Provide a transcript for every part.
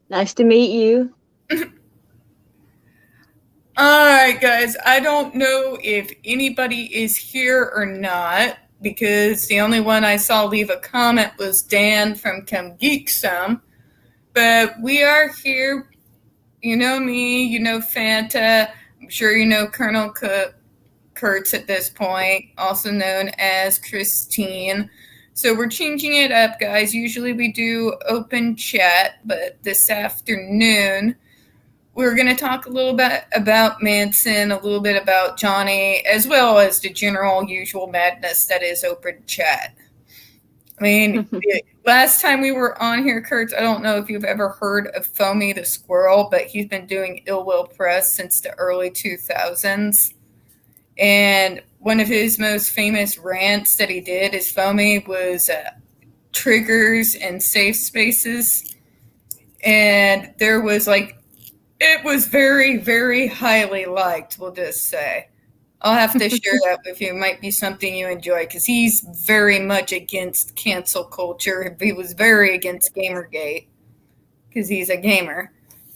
Nice to meet you. All right, guys. I don't know if anybody is here or not because the only one I saw leave a comment was Dan from Come Geek Some. But we are here. You know me, you know Fanta. I'm sure you know Colonel Kurtz at this point, also known as Christine. So we're changing it up, guys. Usually we do open chat, but this afternoon we're going to talk a little bit about Manson, a little bit about Johnny, as well as the general usual madness that is open chat. I mean, last time we were on here, Kurtz, I don't know if you've ever heard of Foamy the Squirrel, but he's been doing Ill Will Press since the early 2000s. And one of his most famous rants that he did is Foamy was triggers and safe spaces. And there was it was very, very highly liked, we'll just say. I'll have to share that with you. It might be something you enjoy because he's very much against cancel culture. He was very against Gamergate because he's a gamer.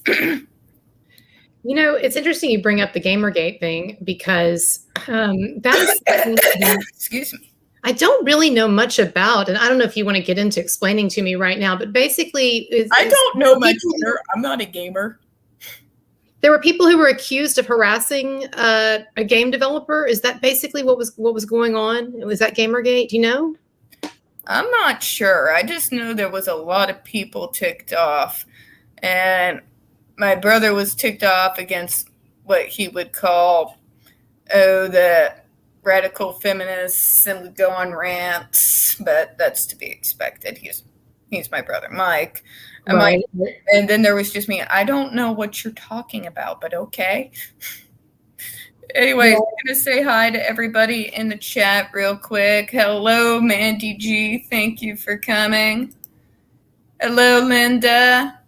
You know, it's interesting you bring up the Gamergate thing because that's excuse me. I don't really know much about, and I don't know if you want to get into explaining to me right now, but basically, I don't know much either. I'm not a gamer. There were people who were accused of harassing a game developer. Is that basically what was going on? Was that Gamergate? Do you know? I'm not sure. I just know there was a lot of people ticked off, and my brother was ticked off against what he would call, the radical feminists, and would go on rants, but that's to be expected. He's my brother, Mike. Right. And then there was just me. I don't know what you're talking about, but okay. Anyways, I'm going to say hi to everybody in the chat real quick. Hello, Mandy G. Thank you for coming. Hello, Linda.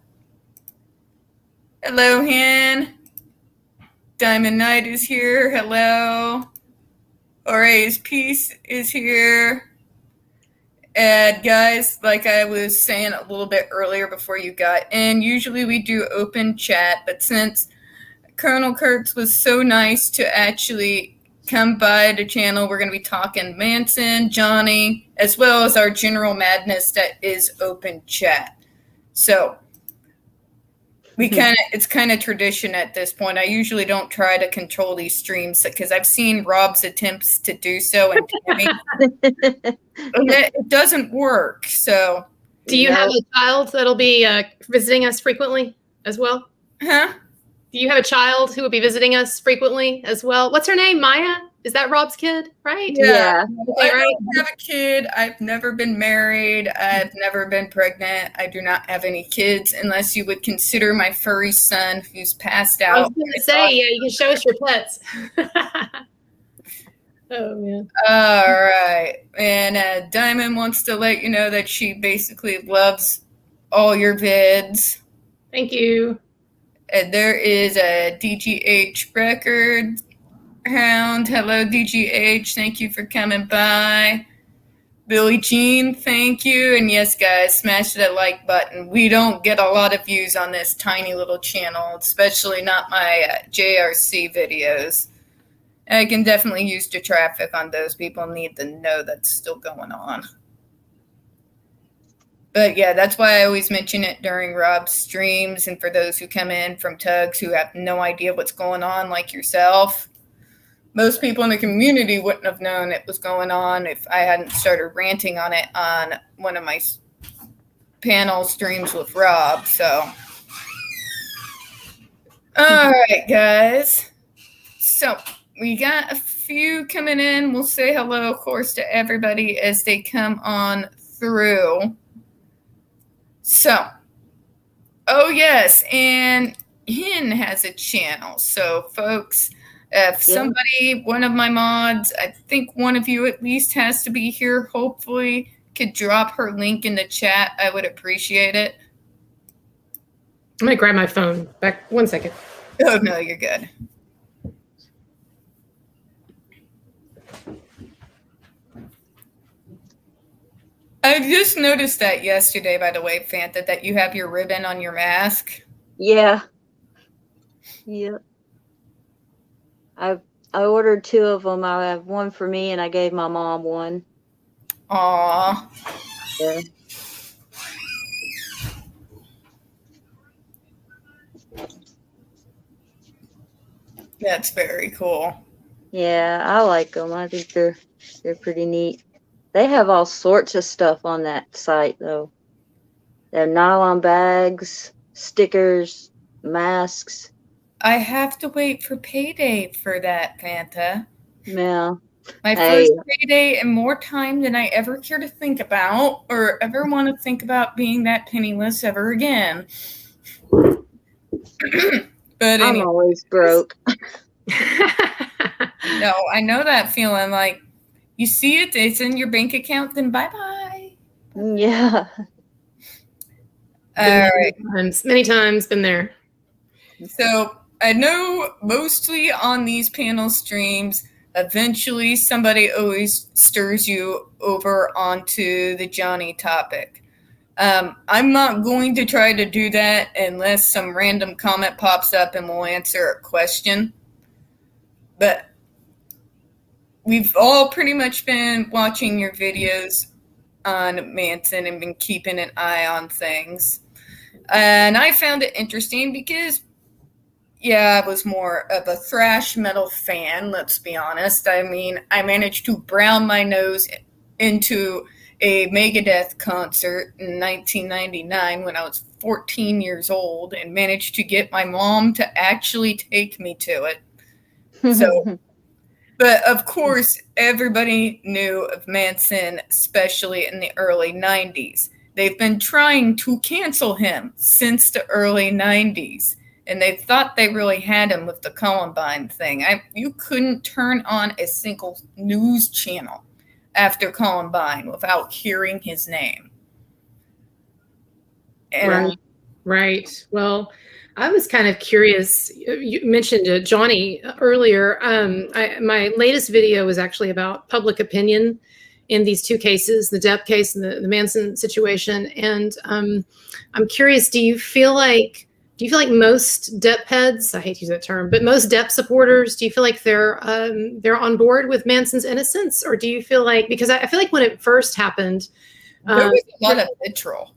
Hello, Hen. Diamond Knight is here. Hello. Horace Peace is here. And guys, like I was saying a little bit earlier before you got in, usually we do open chat, but since Colonel Kurtz was so nice to actually come by the channel, we're going to be talking Manson, Johnny, as well as our general madness that is open chat. So it's kind of tradition at this point. I usually don't try to control these streams because I've seen Rob's attempts to do so, and it doesn't work. So, do you have a child that'll be visiting us frequently as well? Huh? Do you have a child who will be visiting us frequently as well? What's her name? Maya? Is that Rob's kid, right? Yeah. I don't have a kid. I've never been married. I've never been pregnant. I do not have any kids unless you would consider my furry son who's passed out. I was going to say, yeah, you can show us your pets. Oh, man. All right. And Diamond wants to let you know that she basically loves all your vids. Thank you. And there is a DGH record hound. Hello, DGH. Thank you for coming by. Billie Jean, thank you. And yes, guys, smash that like button. We don't get a lot of views on this tiny little channel, especially not my JRC videos. I can definitely use the traffic on those. People need to know that's still going on. But yeah, that's why I always mention it during Rob's streams. And for those who come in from Tugs who have no idea what's going on, like yourself, most people in the community wouldn't have known it was going on if I hadn't started ranting on it on one of my panel streams with Rob. So, all right, guys. So we got a few coming in. We'll say hello, of course, to everybody as they come on through. So, oh yes, and Hin has a channel. So, folks, if somebody, one of my mods, I think one of you at least has to be here, hopefully could drop her link in the chat. I would appreciate it. I'm going to grab my phone. Back 1 second. Oh, no, you're good. I just noticed that yesterday, by the way, Fanta, that you have your ribbon on your mask. Yeah. Yep. I ordered 2 of them. I have one for me, and I gave my mom one. Aw. Yeah. That's very cool. Yeah, I like them. I think they're pretty neat. They have all sorts of stuff on that site, though. They have nylon bags, stickers, masks. I have to wait for payday for that, Fanta. Yeah. My Hey, first payday and more time than I ever care to think about or ever want to think about being that penniless ever again. But I'm anyway, always broke. no, I know that feeling. Like, you see it, it's in your bank account, then bye-bye. Yeah. All right. Many times been there. So I know mostly on these panel streams, eventually somebody always stirs you over onto the Johnny topic. I'm not going to try to do that unless some random comment pops up and we'll answer a question. But we've all pretty much been watching your videos on Manson and been keeping an eye on things. And I found it interesting because, yeah, I was more of a thrash metal fan, let's be honest. I mean, I managed to brown my nose into a Megadeth concert in 1999 when I was 14 years old and managed to get my mom to actually take me to it. So, but of course, everybody knew of Manson, especially in the early 90s. They've been trying to cancel him since the early 90s. And they thought they really had him with the Columbine thing. You couldn't turn on a single news channel after Columbine without hearing his name. And Right. Well, I was kind of curious. You mentioned Johnny earlier. My latest video was actually about public opinion in these two cases, the Depp case and the Manson situation. And I'm curious, do you feel like most Depp heads, I hate to use that term, but most Depp supporters, do you feel like they're on board with Manson's innocence? Or do you feel like, because I feel like when it first happened, there was a lot of vitriol.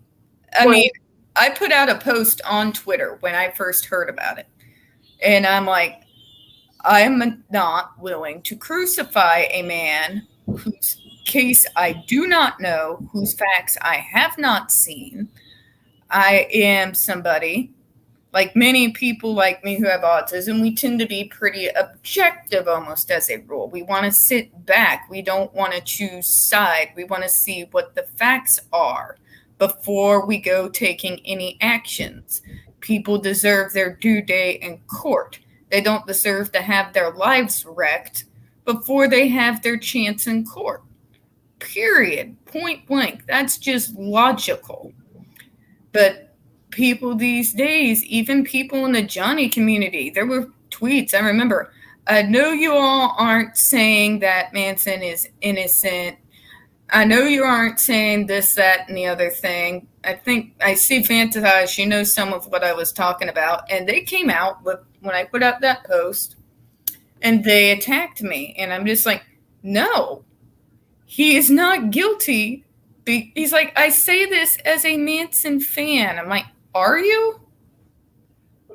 I mean, I put out a post on Twitter when I first heard about it. And I'm like, I am not willing to crucify a man whose case I do not know, whose facts I have not seen. I am somebody, like many people like me who have autism, we tend to be pretty objective almost as a rule. We want to sit back. We don't want to choose side. We want to see what the facts are before we go taking any actions. People deserve their due day in court. They don't deserve to have their lives wrecked before they have their chance in court. Period. Point blank. That's just logical. But people these days, even people in the Johnny community, there were tweets, I remember, I know you all aren't saying that Manson is innocent. I know you aren't saying this, that, and the other thing. I think I see Fantasize. She knows some of what I was talking about. And they came out with, when I put up that post, and they attacked me. And I'm just like, no, he is not guilty. He's like, I say this as a Manson fan. I'm like, are you?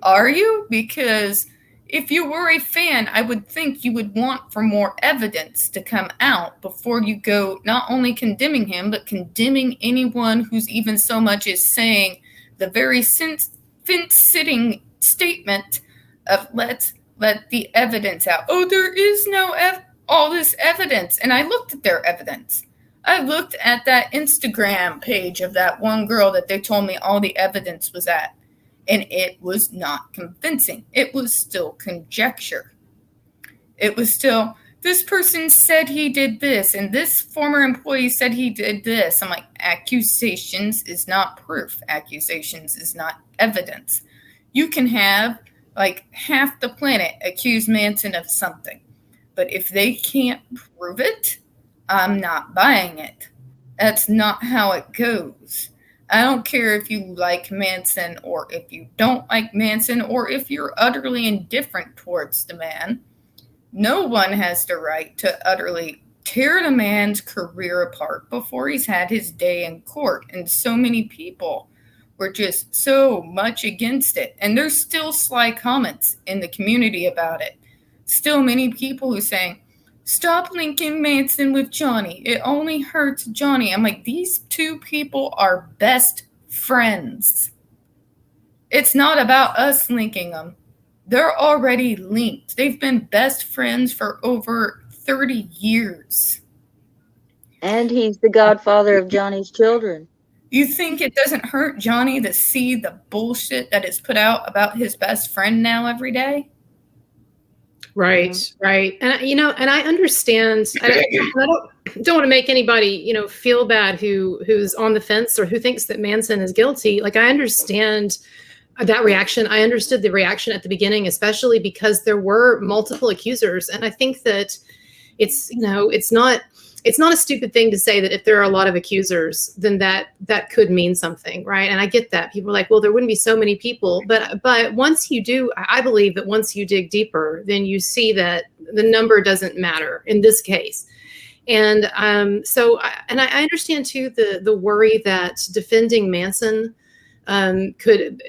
Are you? Because if you were a fan, I would think you would want for more evidence to come out before you go not only condemning him, but condemning anyone who's even so much as saying the very fence-sitting statement of let's let the evidence out. Oh, there is no all this evidence. And I looked at their evidence. I looked at that Instagram page of that one girl that they told me all the evidence was at. And it was not convincing. It was still conjecture. It was still, this person said he did this, and this former employee said he did this. I'm like, accusations is not proof. Accusations is not evidence. You can have like half the planet accuse Manson of something. But if they can't prove it, I'm not buying it. That's not how it goes. I don't care if you like Manson or if you don't like Manson or if you're utterly indifferent towards the man. No one has the right to utterly tear the man's career apart before he's had his day in court. And so many people were just so much against it. And there's still sly comments in the community about it. Still many people who saying, stop linking Manson with Johnny. It only hurts Johnny. I'm like, these two people are best friends. It's not about us linking them. They're already linked. They've been best friends for over 30 years. And he's the godfather of Johnny's children. You think it doesn't hurt Johnny to see the bullshit that is put out about his best friend now every day? Right, right. And and I understand. I don't want to make anybody, feel bad who's on the fence or who thinks that Manson is guilty. Like, I understand that reaction. I understood the reaction at the beginning, especially because there were multiple accusers. And I think that it's not a stupid thing to say that if there are a lot of accusers, then that could mean something, right? And I get that. People are like, well, there wouldn't be so many people. But once you do, I believe that once you dig deeper, then you see that the number doesn't matter in this case. And I understand too the worry that defending Manson could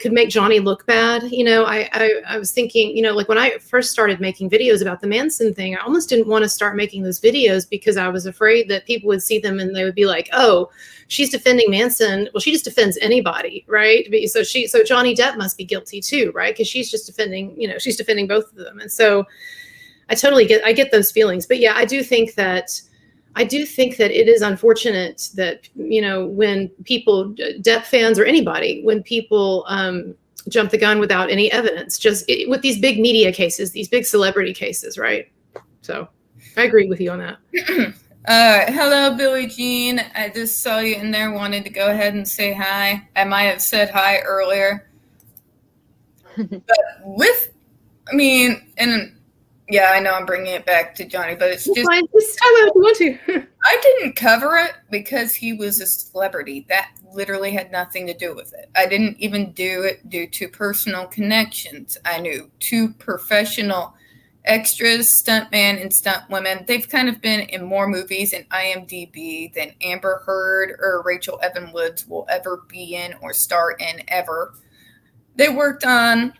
make Johnny look bad. I was thinking, like when I first started making videos about the Manson thing, I almost didn't want to start making those videos because I was afraid that people would see them and they would be like, oh, she's defending Manson. Well, she just defends anybody, right? So Johnny Depp must be guilty too, right? Because she's just defending, she's defending both of them. And so I get those feelings. But yeah, I do think that it is unfortunate that, when people, Depp fans or anybody, when people jump the gun without any evidence, with these big media cases, these big celebrity cases, right? So I agree with you on that. Hello, Billie Jean. I just saw you in there, wanted to go ahead and say hi. I might have said hi earlier. But yeah, I know I'm bringing it back to Johnny, but it's just... Fine. Just talk about it if you want to. I didn't cover it because he was a celebrity. That literally had nothing to do with it. I didn't even do it due to personal connections. I knew two professional extras, stuntman and stuntwomen. They've kind of been in more movies in IMDb than Amber Heard or Rachel Evan Woods will ever be in or star in ever. They worked on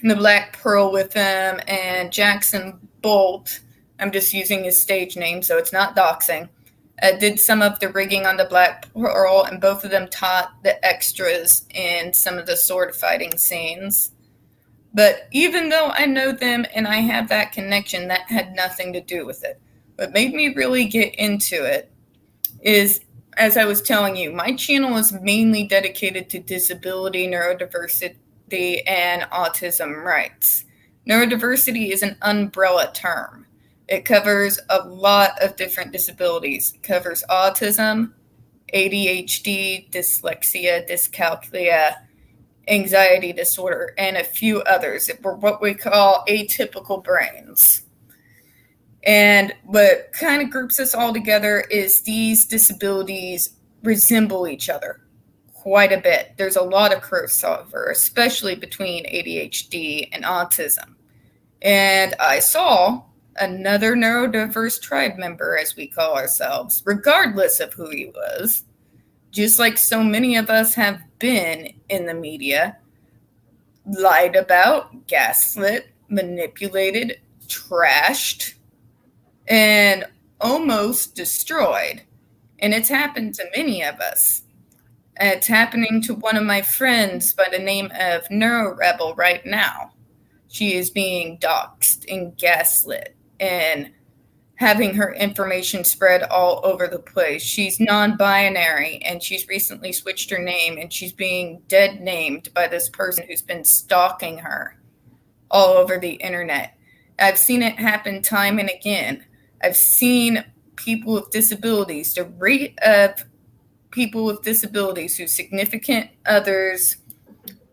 The Black Pearl with them, and Jackson Bolt, I'm just using his stage name, so it's not doxing, did some of the rigging on The Black Pearl, and both of them taught the extras in some of the sword fighting scenes. But even though I know them and I have that connection, that had nothing to do with it. What made me really get into it is, as I was telling you, my channel is mainly dedicated to disability, neurodiversity, and autism rights. Neurodiversity is an umbrella term. It covers a lot of different disabilities. It covers autism, ADHD, dyslexia, dyscalculia, anxiety disorder, and a few others. We're what we call atypical brains. And what kind of groups us all together is these disabilities resemble each other quite a bit. There's a lot of crossover, especially between ADHD and autism. And I saw another neurodiverse tribe member, as we call ourselves, regardless of who he was, just like so many of us have been in the media, lied about, gaslit, manipulated, trashed, and almost destroyed. And it's happened to many of us. It's happening to one of my friends by the name of NeuroRebel right now. She is being doxxed and gaslit and having her information spread all over the place. She's non-binary, and she's recently switched her name, and she's being dead named by this person who's been stalking her all over the internet. I've seen it happen time and again. I've seen people with disabilities, the rate of people with disabilities whose significant others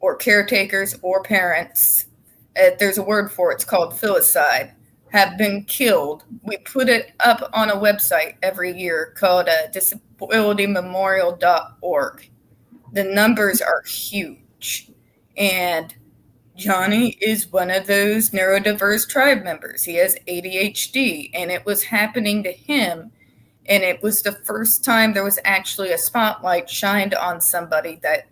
or caretakers or parents, there's a word for it, it's called filicide, have been killed. We put it up on a website every year called disabilitymemorial.org. The numbers are huge. And Johnny is one of those neurodiverse tribe members. He has ADHD, and it was happening to him. And it was the first time there was actually a spotlight shined on somebody that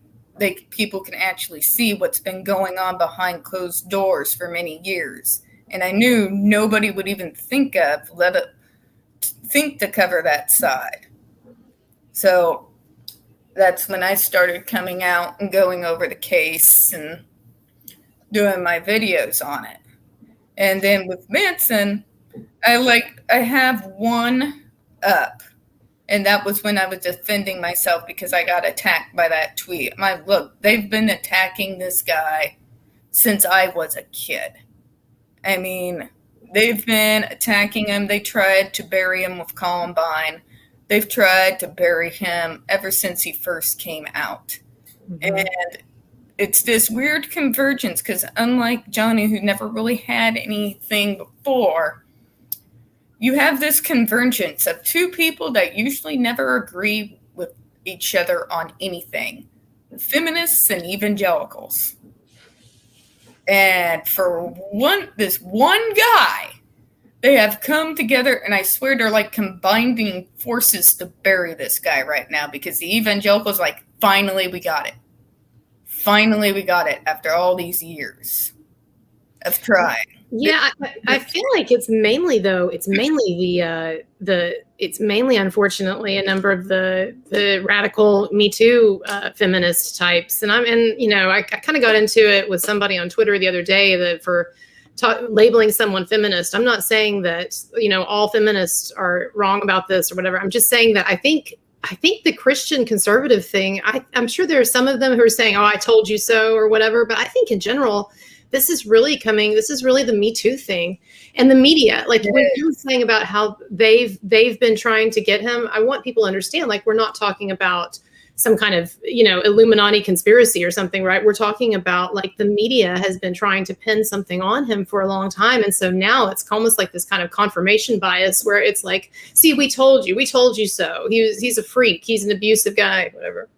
people can actually see what's been going on behind closed doors for many years. And I knew nobody would even think to cover that side. So that's when I started coming out and going over the case and doing my videos on it. And then with Manson, I have one up. And that was when I was defending myself because I got attacked by that tweet. Look, they've been attacking this guy since I was a kid. I mean, they've been attacking him. They tried to bury him with Columbine. They've tried to bury him ever since he first came out. Mm-hmm. And it's this weird convergence because unlike Johnny, who never really had anything before, you have this convergence of two people that usually never agree with each other on anything. Feminists and evangelicals. And for this one guy, they have come together, and I swear they're like combining forces to bury this guy right now because the evangelicals like, finally we got it. Finally we got it after all these years of trying. Yeah, I feel like it's mainly unfortunately a number of the radical Me Too feminist types, and I kind of got into it with somebody on Twitter the other day that for labeling someone feminist. I'm not saying that all feminists are wrong about this or whatever. I'm just saying that I think the Christian conservative thing. I'm sure there are some of them who are saying, "Oh, I told you so" or whatever, but I think in general, this is really the Me Too thing. And the media, like when you were saying about how they've been trying to get him, I want people to understand, like, we're not talking about some kind of, Illuminati conspiracy or something, right? We're talking about like the media has been trying to pin something on him for a long time. And so now it's almost like this kind of confirmation bias where it's like, see, we told you so. He's a freak. He's an abusive guy, whatever.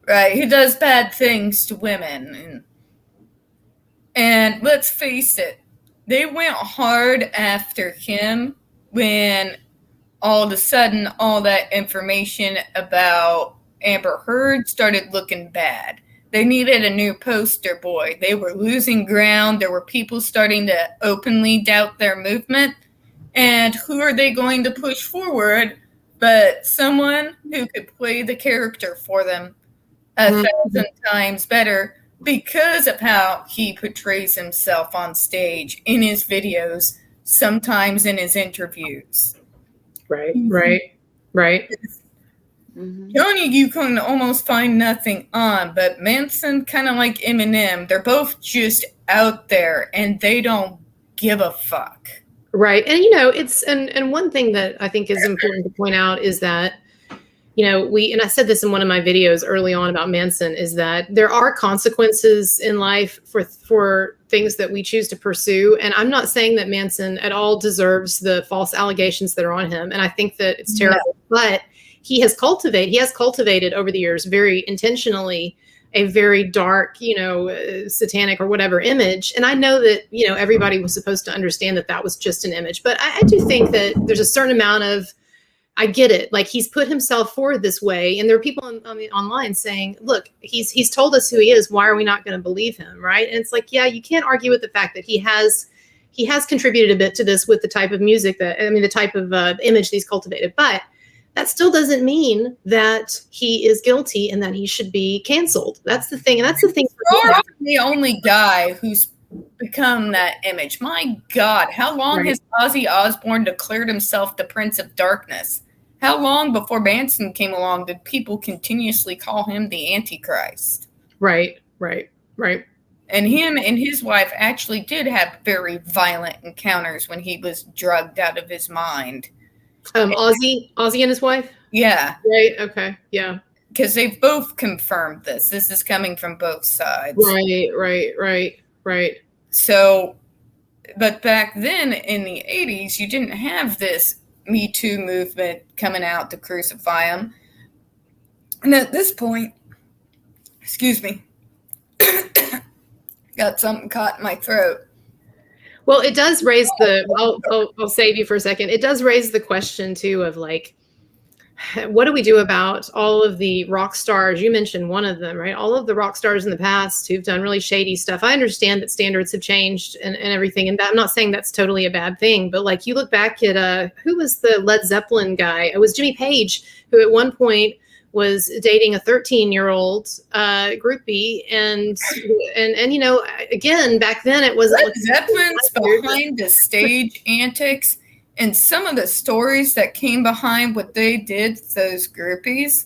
Right. He does bad things to women. And let's face it, they went hard after him when all of a sudden all that information about Amber Heard started looking bad. They needed a new poster boy. They were losing ground. There were people starting to openly doubt their movement. And who are they going to push forward but someone who could play the character for them 1,000 times better because of how he portrays himself on stage, in his videos, sometimes in his interviews. Right. Mm-hmm. Johnny, you can almost find nothing on, but Manson, kind of like Eminem, they're both just out there and they don't give a fuck. Right. And, it's, and one thing that I think is important to point out is that, and I said this in one of my videos early on about Manson, is that there are consequences in life for things that we choose to pursue. And I'm not saying that Manson at all deserves the false allegations that are on him. And I think that it's terrible, but he has cultivated over the years very intentionally a very dark, satanic or whatever image. And I know that, everybody was supposed to understand that was just an image, but I do think that there's a certain amount of, I get it. Like, he's put himself forward this way. And there are people online saying, look, he's told us who he is. Why are we not going to believe him? Right. And it's like, yeah, you can't argue with the fact that he has contributed a bit to this with the type of music the type of image that he's cultivated. But that still doesn't mean that he is guilty and that he should be canceled. That's the thing. And that's the thing. You're the only guy who's become that image. My God, how long has Ozzy Osbourne declared himself the Prince of Darkness? How long before Manson came along did people continuously call him the Antichrist? Right. And him and his wife actually did have very violent encounters when he was drugged out of his mind. Ozzy and his wife? Yeah. Right. Okay. Yeah. Because they've both confirmed this. This is coming from both sides. Right. So But back then in the 80s, you didn't have this Me Too movement coming out to crucify them. And at this point, excuse me, got something caught in my throat. Well, it does raise I'll save you for a second. It does raise the question too of like, what do we do about all of the rock stars? You mentioned one of them, right? All of the rock stars in the past who've done really shady stuff. I understand that standards have changed and everything. And I'm not saying that's totally a bad thing, but like you look back at, who was the Led Zeppelin guy? It was Jimmy Page, who at one point was dating a 13-year-old groupie. And, you know, again, back then it wasn't. Led Zeppelin's behind the stage antics. And some of the stories that came behind what they did to those groupies,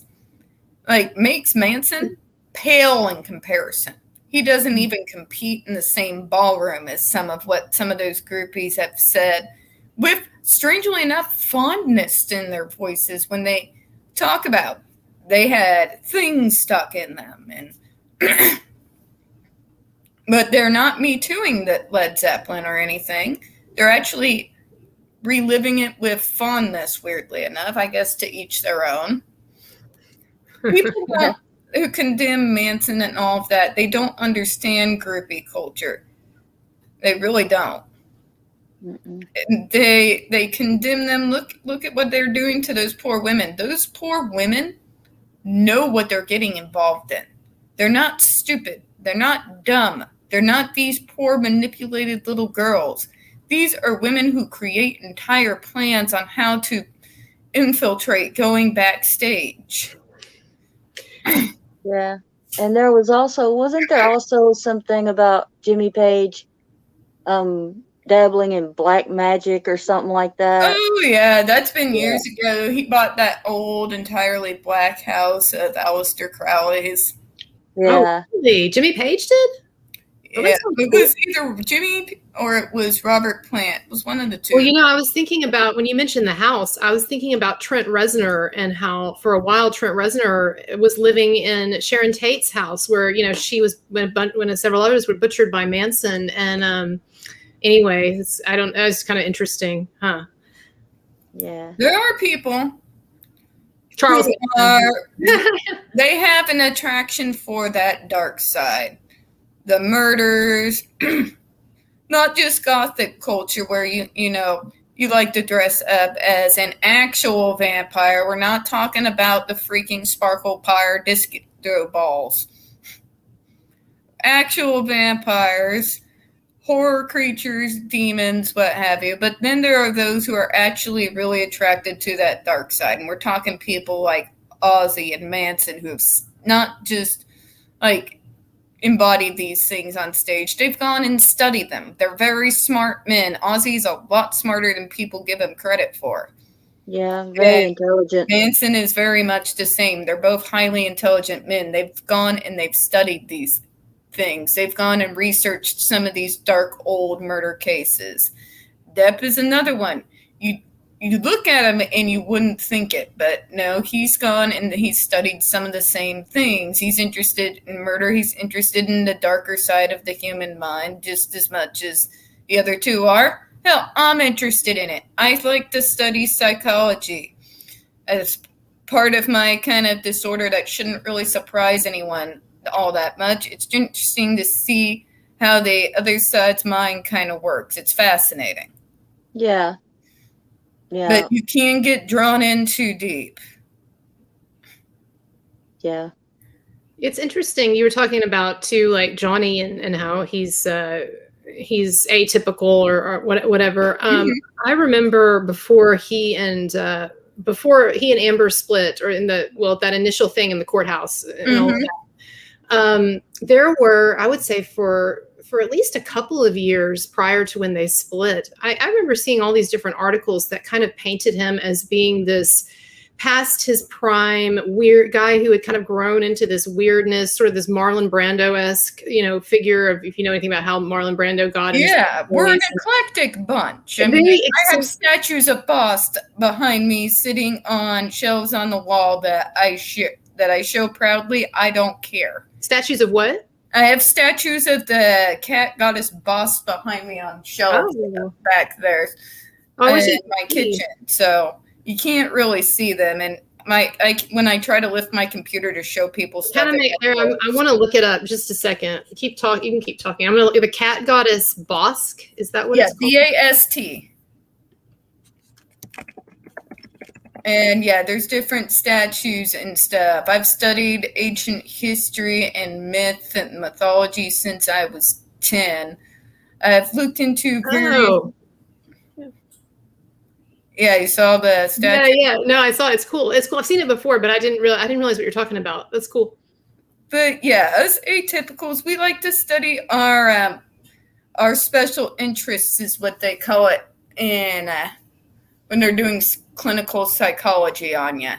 like, makes Manson pale in comparison. He doesn't even compete in the same ballroom as some of those groupies have said, with, strangely enough, fondness in their voices when they talk about they had things stuck in them. And but they're not Me Tooing that Led Zeppelin or anything. They're actually reliving it with fondness, weirdly enough. I guess to each their own. People who condemn Manson and all of that, they don't understand groupie culture. They really don't. They condemn them. Look at what they're doing to those poor women. Those poor women know what they're getting involved in. They're not stupid. They're not dumb. They're not these poor manipulated little girls. These are women who create entire plans on how to infiltrate going backstage. Yeah. And there was also, wasn't there also something about Jimmy Page dabbling in black magic or something like that? Oh, yeah. That's been years ago. He bought that old, entirely black house of Aleister Crowley's. Yeah. Oh, really? Jimmy Page did? Yeah, it was either Jimmy or it was Robert Plant. It was one of the two. Well, you know, I was thinking about, when you mentioned the house, I was thinking about Trent Reznor and how for a while Trent Reznor was living in Sharon Tate's house where, you know, she was, when several others were butchered by Manson. And anyway, it's kind of interesting, huh? Yeah. There are people. Charles. They have an attraction for that dark side. The murders, not just gothic culture where you like to dress up as an actual vampire. We're not talking about the freaking sparkle pyre disco balls. Actual vampires, horror creatures, demons, what have you. But then there are those who are actually really attracted to that dark side. And we're talking people like Ozzy and Manson who have not just like embodied these things on stage. They've gone and studied them. They're very smart men. Ozzy's a lot smarter than people give him credit for. Yeah, very intelligent. Manson is very much the same. They're both highly intelligent men. They've gone and they've studied these things. They've gone and researched some of these dark old murder cases. Depp is another one. You look at him and you wouldn't think it, but no, he's gone and he's studied some of the same things. He's interested in murder. He's interested in the darker side of the human mind just as much as the other two are. Hell, I'm interested in it. I like to study psychology as part of my kind of disorder that shouldn't really surprise anyone all that much. It's interesting to see how the other side's mind kind of works. It's fascinating. Yeah. Yeah. But you can get drawn in too deep. Yeah. It's interesting. You were talking about too, like Johnny and how he's atypical or whatever. I remember before he and Amber split, or that initial thing in the courthouse and all of that. There were, I would say, for at least a couple of years prior to when they split, I remember seeing all these different articles that kind of painted him as being this past his prime weird guy who had kind of grown into this weirdness, sort of this Marlon Brando-esque, figure of, if you know anything about how Marlon Brando got. Yeah, we're an eclectic bunch. I mean, I have statues of Boss behind me sitting on shelves on the wall that I show proudly. I don't care. Statues of what? I have statues of the cat goddess boss behind me on shelves back there in my kitchen. So you can't really see them. And when I try to lift my computer to show people stuff. I want to look it up just a second. Keep talking. You can keep talking. I'm going to look at the cat goddess Bosk. Is that what it's called? BAST. And yeah, there's different statues and stuff. I've studied ancient history and myth and mythology since I was 10. I've looked into Yeah, you saw the statue? Yeah. No, I saw it. It's cool. It's cool. I've seen it before, but I didn't realize what you're talking about. That's cool. But yeah, us atypicals, we like to study our special interests, is what they call it, in when they're doing clinical psychology on you.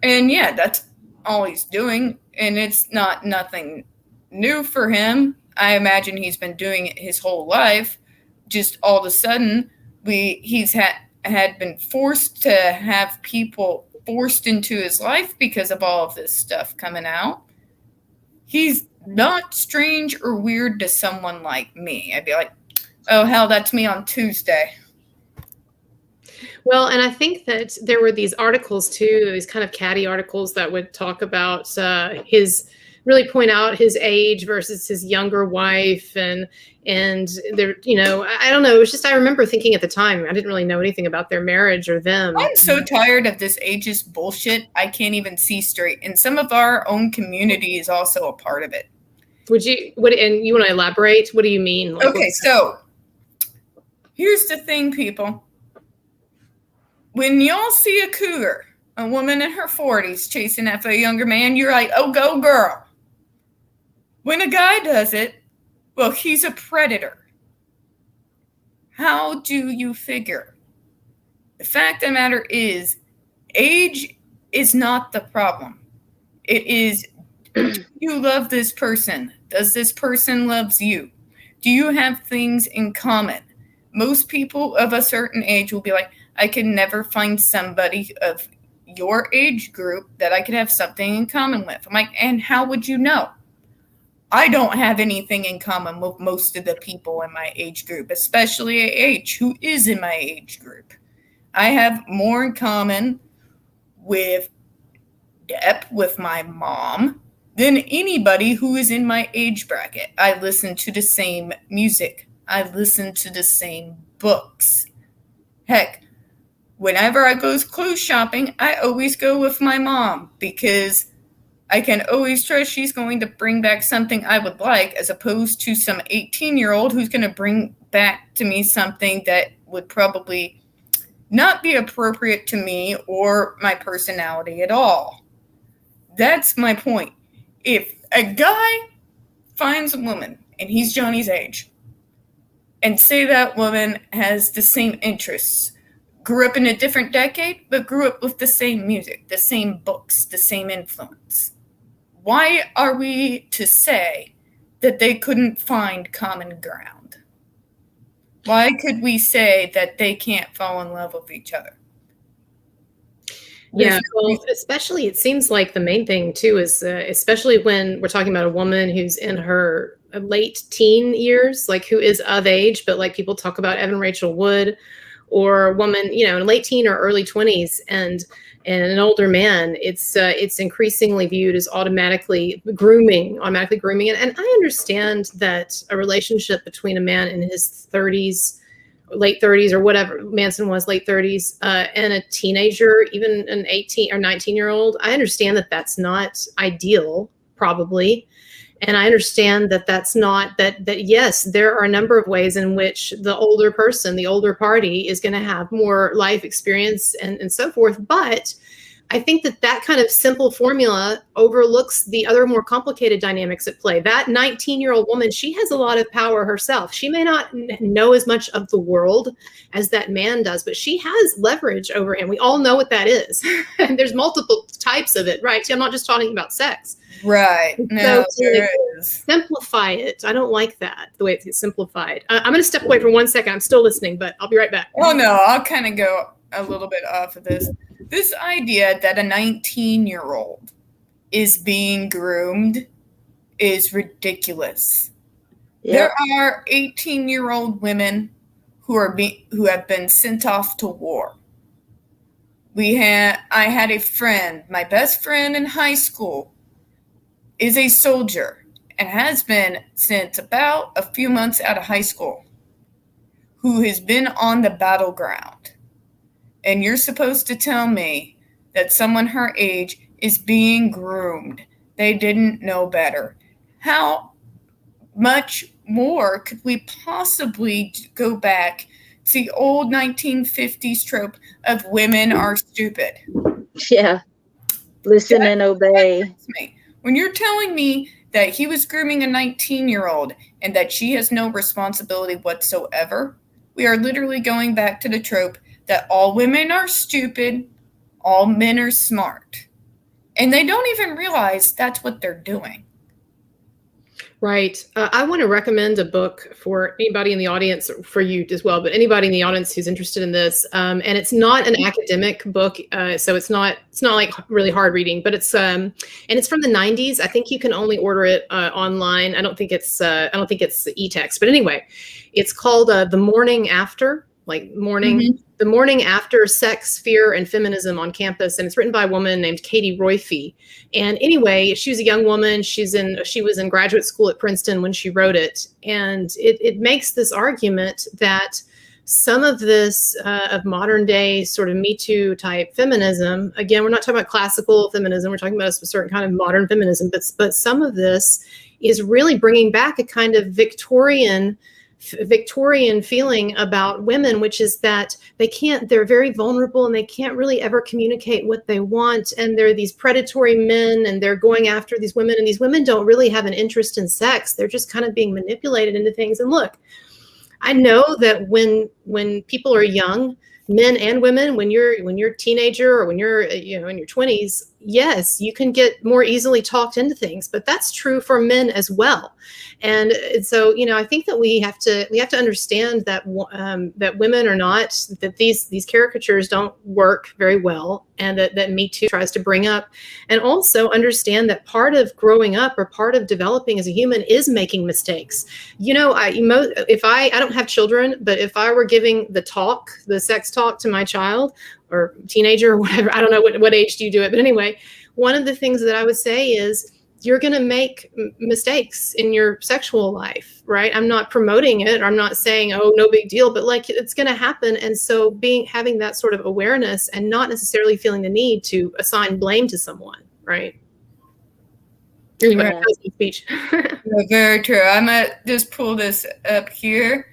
And yeah, that's all he's doing, and it's nothing new for him. I imagine he's been doing it his whole life. Just all of a sudden, he's had been forced to have people forced into his life because of all of this stuff coming out. He's not strange or weird to someone like me. I'd be like, oh, hell, that's me on Tuesday. Well, and I think that there were these articles too, these kind of catty articles that would talk about really point out his age versus his younger wife, and there, I don't know. It was just, I remember thinking at the time, I didn't really know anything about their marriage or them. I'm so tired of this ageist bullshit. I can't even see straight. And some of our own community is also a part of it. And you want to elaborate? What do you mean? Okay, so here's the thing, people. When y'all see a cougar, a woman in her 40s chasing after a younger man, you're like, oh, go girl. When a guy does it, well, he's a predator. How do you figure? The fact of the matter is, age is not the problem. It is, do you love this person? Does this person loves you? Do you have things in common? Most people of a certain age will be like, I can never find somebody of your age group that I could have something in common with. I'm like, and how would you know? I don't have anything in common with most of the people in my age group, especially AH, who is in my age group. I have more in common with Deb, with my mom, than anybody who is in my age bracket. I listen to the same music. I listen to the same books. Heck, whenever I go clothes shopping, I always go with my mom because I can always trust she's going to bring back something I would like, as opposed to some 18-year-old who's going to bring back to me something that would probably not be appropriate to me or my personality at all. That's my point. If a guy finds a woman and he's Johnny's age, and say that woman has the same interests, grew up in a different decade, but grew up with the same music, the same books, the same influence, why are we to say that they couldn't find common ground? Why could we say that they can't fall in love with each other? Yeah, well, especially it seems like the main thing too is, especially when we're talking about a woman who's in her late teen years, like who is of age, but like people talk about Evan Rachel Wood, or a woman, in late teen or early 20s, and an older man, it's increasingly viewed as automatically grooming. And I understand that a relationship between a man in his 30s, late 30s, or whatever Manson was, late 30s, and a teenager, even an 18 or 19-year-old, I understand that that's not ideal, probably. And I understand that that's not, that yes, there are a number of ways in which the older person, the older party, is going to have more life experience and so forth. But I think that kind of simple formula overlooks the other more complicated dynamics at play. That 19-year-old woman, she has a lot of power herself. She may not know as much of the world as that man does, but she has leverage over him. We all know what that is. And there's multiple types of it, right? See, I'm not just talking about sex. Right. No, so there is. Simplify it. I don't like that, the way it's simplified. I'm going to step away for 1 second. I'm still listening, but I'll be right back. Oh, no, I'll kind of go a little bit off of this. This idea that a 19-year-old is being groomed is ridiculous. Yep. There are 18-year-old women who have been sent off to war. I had a friend, my best friend in high school, is a soldier and has been since about a few months out of high school, who has been on the battleground. And you're supposed to tell me that someone her age is being groomed. They didn't know better. How much more could we possibly go back to the old 1950s trope of women are stupid? Yeah. Listen and obey. When you're telling me that he was grooming a 19-year-old and that she has no responsibility whatsoever, we are literally going back to the trope that all women are stupid, all men are smart. And they don't even realize that's what they're doing. Right. I want to recommend a book for anybody in the audience, for you as well, but anybody in the audience who's interested in this. And it's not an academic book, so it's not like really hard reading, but it's and it's from the 90s. I think you can only order it online. I don't think it's e-text, but anyway, it's called The Morning After, like morning. Mm-hmm. The Morning After Sex, Fear, and Feminism on Campus. And it's written by a woman named Katie Royfee. And anyway, she was a young woman. She was in graduate school at Princeton when she wrote it. And it makes this argument that some of this of modern day sort of Me Too type feminism, again, we're not talking about classical feminism, we're talking about a certain kind of modern feminism, but some of this is really bringing back a kind of Victorian feeling about women, which is that they're very vulnerable and they can't really ever communicate what they want. And they're these predatory men and they're going after these women, and these women don't really have an interest in sex. They're just kind of being manipulated into things. And look, I know that when people are young, men and women, when you're a teenager or when you're in your 20s, yes, you can get more easily talked into things, but that's true for men as well. And so, I think that we have to understand that that women are not, that these caricatures don't work very well, and that Me Too tries to bring up, and also understand that part of growing up or part of developing as a human is making mistakes. I don't have children, but if I were giving the sex talk to my child or teenager or whatever, I don't know what age do you do it, but anyway, one of the things that I would say is, you're going to make mistakes in your sexual life, right? I'm not promoting it, or I'm not saying, oh, no big deal, but like, it's going to happen. And so having that sort of awareness and not necessarily feeling the need to assign blame to someone, right? Anyway, that was my speech. Very true. I'm going to just pull this up here.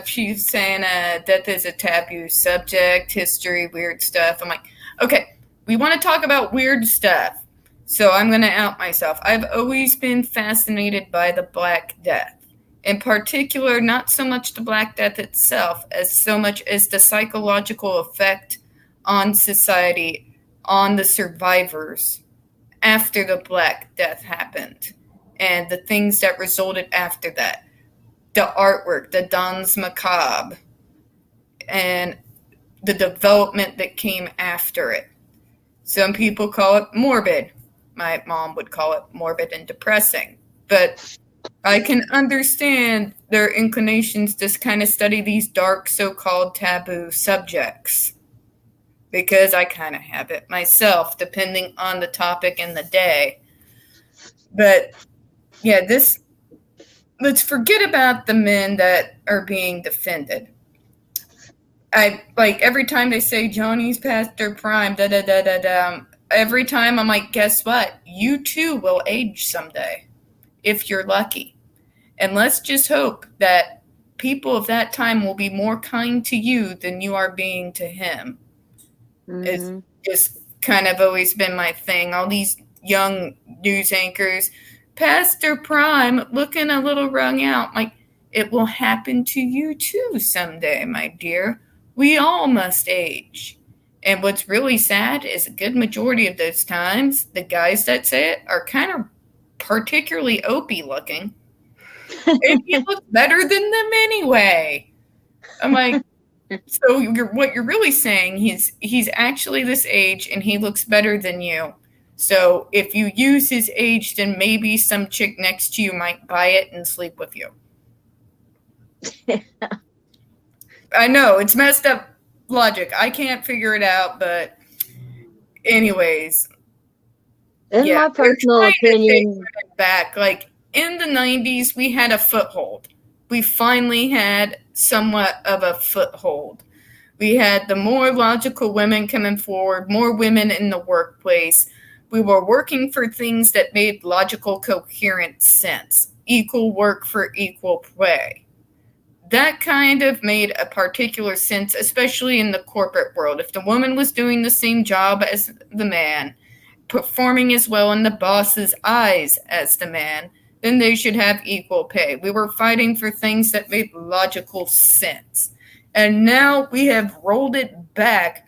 She's saying death is a taboo subject, history, weird stuff. I'm like, okay, we want to talk about weird stuff. So I'm going to out myself. I've always been fascinated by the Black Death. In particular, not so much the Black Death itself, as so much as the psychological effect on society, on the survivors after the Black Death happened, and the things that resulted after that. The artwork, the danse macabre, and the development that came after it. Some people call it morbid. My mom would call it morbid and depressing. But I can understand their inclinations to kind of study these dark, so-called taboo subjects. Because I kind of have it myself, depending on the topic and the day. But, yeah, let's forget about the men that are being defended. Every time they say Johnny's past their prime, every time I'm like, guess what? You too will age someday, if you're lucky. And let's just hope that people of that time will be more kind to you than you are being to him. Mm-hmm. It's just kind of always been my thing. All these young news anchors, past their prime, looking a little wrung out. Like, it will happen to you too someday, my dear. We all must age. And what's really sad is a good majority of those times, the guys that say it are kind of particularly opie looking. And he looks better than them anyway. I'm like, so what you're really saying, he's actually this age and he looks better than you. So if you use his age, then maybe some chick next to you might buy it and sleep with you. I know, it's messed up logic. I can't figure it out, but anyways. In my personal opinion, back, like in the 90s, we had a foothold. We finally had somewhat of a foothold. We had the more logical women coming forward, more women in the workplace. We were working for things that made logical, coherent sense. Equal work for equal play. That kind of made a particular sense, especially in the corporate world. If the woman was doing the same job as the man, performing as well in the boss's eyes as the man, then they should have equal pay. We were fighting for things that made logical sense. And now we have rolled it back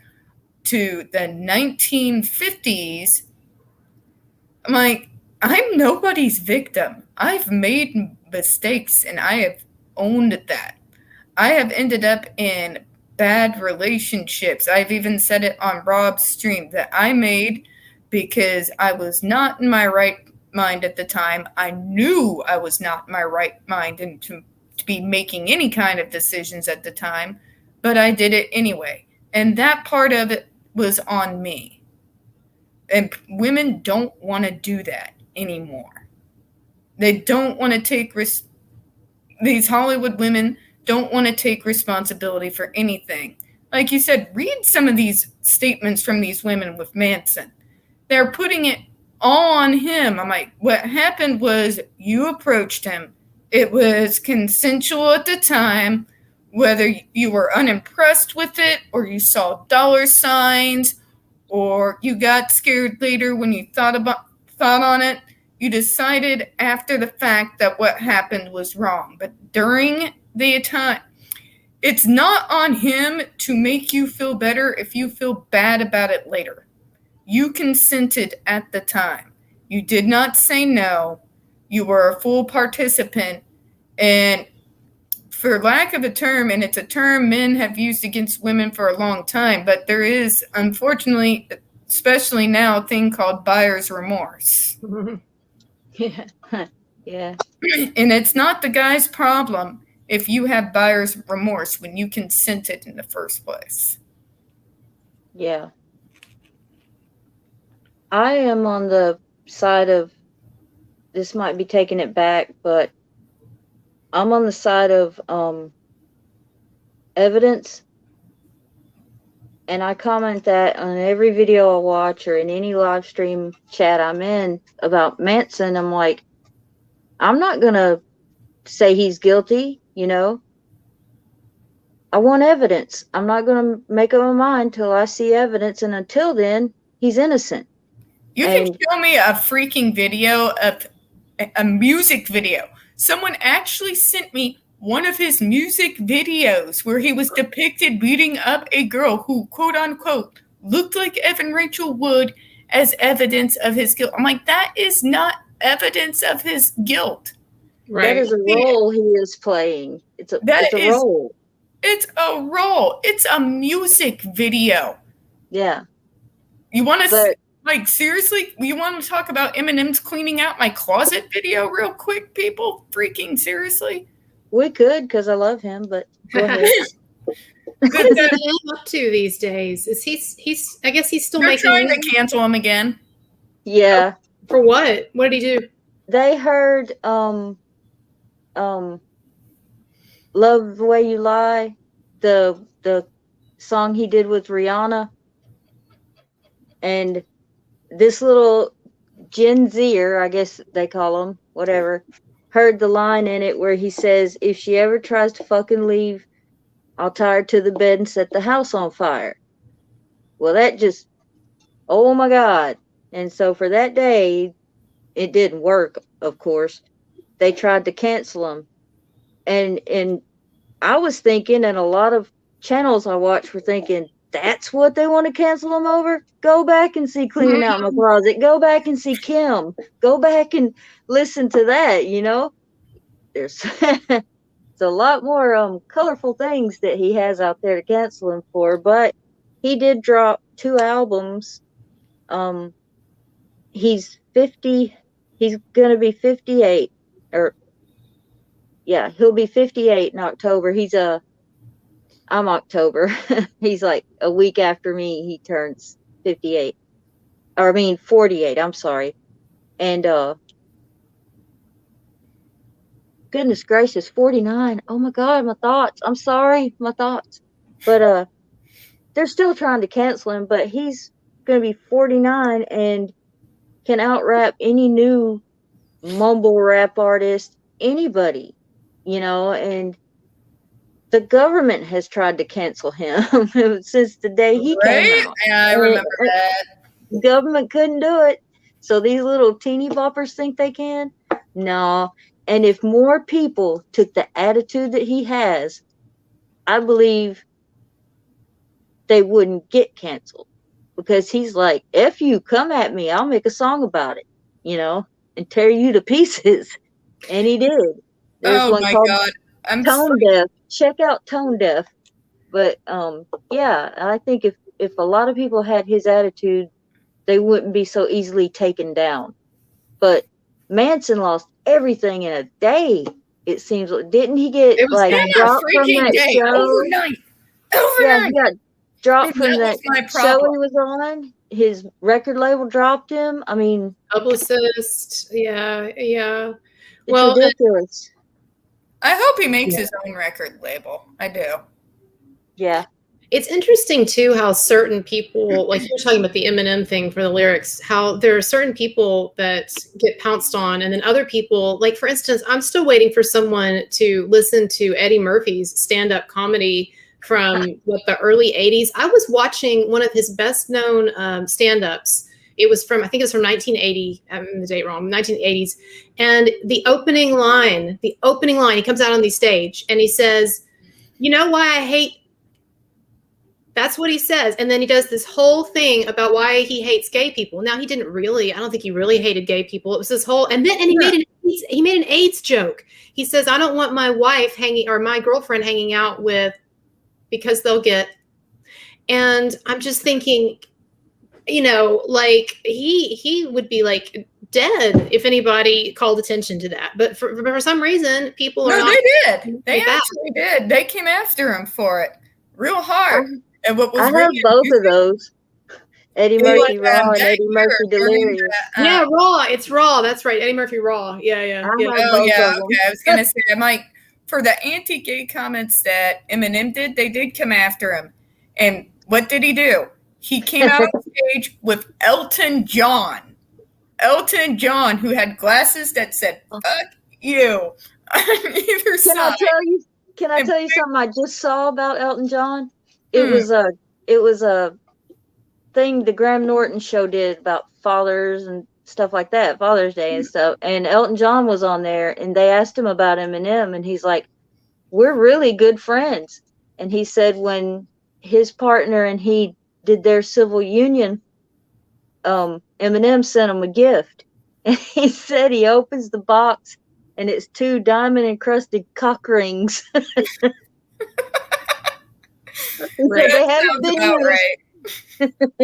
to the 1950s. I'm like, I'm nobody's victim. I've made mistakes and I have owned that. I have ended up in bad relationships. I've even said it on Rob's stream that I made because I was not in my right mind at the time. I knew I was not in my right mind and to be making any kind of decisions at the time, but I did it anyway. And that part of it was on me. And women don't want to do that anymore. They don't want to take these Hollywood women don't want to take responsibility for anything. Like you said, read some of these statements from these women with Manson. They're putting it all on him. I'm like, what happened was you approached him. It was consensual at the time, whether you were unimpressed with it or you saw dollar signs or you got scared later when you thought on it. You decided after the fact that what happened was wrong. But during the time, it's not on him to make you feel better if you feel bad about it later. You consented at the time. You did not say no. You were a full participant. And for lack of a term, and it's a term men have used against women for a long time, but there is, unfortunately, especially now, a thing called buyer's remorse. Yeah. Yeah. And it's not the guy's problem if you have buyer's remorse when you consented in the first place. Yeah. I am on the side of, this might be taking it back, but I'm on the side of evidence. And I comment that on every video I watch or in any live stream chat I'm in about Manson. I'm like, I'm not going to say he's guilty, you know. I want evidence. I'm not going to make up my mind till I see evidence. And until then, he's innocent. You can show me a freaking video of a music video. Someone actually sent me one of his music videos where he was depicted beating up a girl who, quote unquote, looked like Evan Rachel Wood as evidence of his guilt. I'm like, that is not evidence of his guilt. Right. That is a role he is playing. It's a role. It's a role. It's a music video. Yeah. You want to... Like, seriously? You want to talk about Eminem's cleaning out my closet video real quick, people? Freaking seriously? We could, because I love him, but go ahead. What is he up to these days? Is he's I guess he's still They're making trying to cancel him again. Yeah. For what? What did he do? They heard Love the Way You Lie, the song he did with Rihanna. And this little Gen Zer, I guess they call them, whatever, heard the line in it where he says, if she ever tries to fucking leave, I'll tie her to the bed and set the house on fire. Well, that just, oh my God. And so for that day, it didn't work, of course. They tried to cancel him. And I was thinking, and a lot of channels I watch were thinking, that's what they want to cancel him over? Go back and see Cleaning Out My Closet. Go back and see Kim. Go back and listen to that, you know? There's it's a lot more colorful things that he has out there to cancel him for, but he did drop 2 albums he's 50. He's gonna be 58, or yeah, he'll be 58 in October. I'm October. He's like a week after me. He turns 58, or I mean 48. I'm sorry. And goodness gracious, 49. Oh my God, my thoughts. I'm sorry, my thoughts. But they're still trying to cancel him. But he's gonna be 49 and can out rap any new mumble rap artist, anybody, and the government has tried to cancel him since the day he came Right? out. Yeah, I remember that. The government couldn't do it. So these little teeny boppers think they can? No. And if more people took the attitude that he has, I believe they wouldn't get canceled. Because he's like, F you, come at me. I'll make a song about it, and tear you to pieces. And he did. There's Oh one my called God. I'm Tone Deaf. Check out Tone Deaf. But yeah, I think if a lot of people had his attitude, they wouldn't be so easily taken down. But Manson lost everything in a day. It seems like, didn't he get like dropped from that show? Overnight. Yeah, he got dropped from that my show problem. he was on. His record label dropped him. I mean, Publicist. Yeah. it's Well, ridiculous. I hope he makes his own record label. I do. Yeah. it's interesting too how certain people, like you were talking about the Eminem thing for the lyrics, how there are certain people that get pounced on, and then other people, like for instance, I'm still waiting for someone to listen to Eddie Murphy's stand-up comedy from the early 80s. I was watching one of his best known stand-ups. It was from, I think it was from 1980. I'm the date wrong, 1980s. And the opening line, he comes out on the stage and he says, you know why I hate, that's what he says. And then he does this whole thing about why he hates gay people. Now he didn't really, I don't think he really hated gay people. It was this whole, and he made an AIDS joke. He says, I don't want my wife hanging, or my girlfriend hanging out with, because they'll get, and I'm just thinking, like he would be like dead if anybody called attention to that. But for some reason, people are they did. They actually did. They came after him for it real hard. And what was I have both of those. Eddie Murphy Raw and Eddie Murphy Delirious. Yeah, Raw. It's Raw. That's right. Eddie Murphy Raw. Yeah. Oh, yeah. Okay. I was going to say, I might, for the anti-gay comments that Eminem did, they did come after him. And what did he do? He came out on stage with Elton John. Elton John, who had glasses that said, fuck you. On either side. Can I tell you something I just saw about Elton John? It was a thing the Graham Norton show did about fathers and stuff like that, Father's Day and stuff. And Elton John was on there, and they asked him about Eminem, and he's like, we're really good friends. And he said when his partner and he did their civil union, Eminem sent him a gift. And he said he opens the box, and it's 2 diamond-encrusted cock rings. Right. They haven't been used. Right.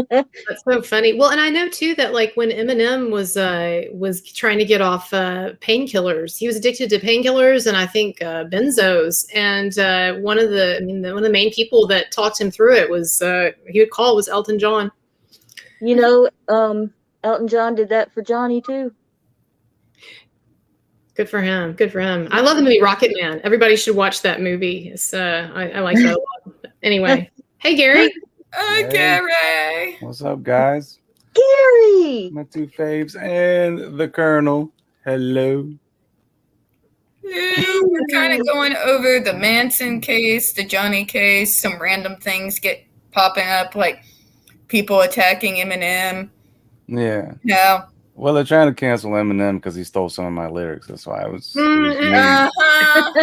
That's so funny. Well, and I know too that like when Eminem was trying to get off painkillers, he was addicted to painkillers and I think benzos. And one of the main people that talked him through it was was Elton John. Elton John did that for Johnny too. Good for him. Good for him. I love the movie Rocket Man. Everybody should watch that movie. It's I like that a lot. Anyway, hey Gary. Hi, Gary. What's up, guys? Gary. My 2 faves and the Colonel. Hello. We're kind of going over the Manson case, the Johnny case. Some random things get popping up, like people attacking Eminem. Yeah. No. Well, they're trying to cancel Eminem because he stole some of my lyrics. That's why I'm the one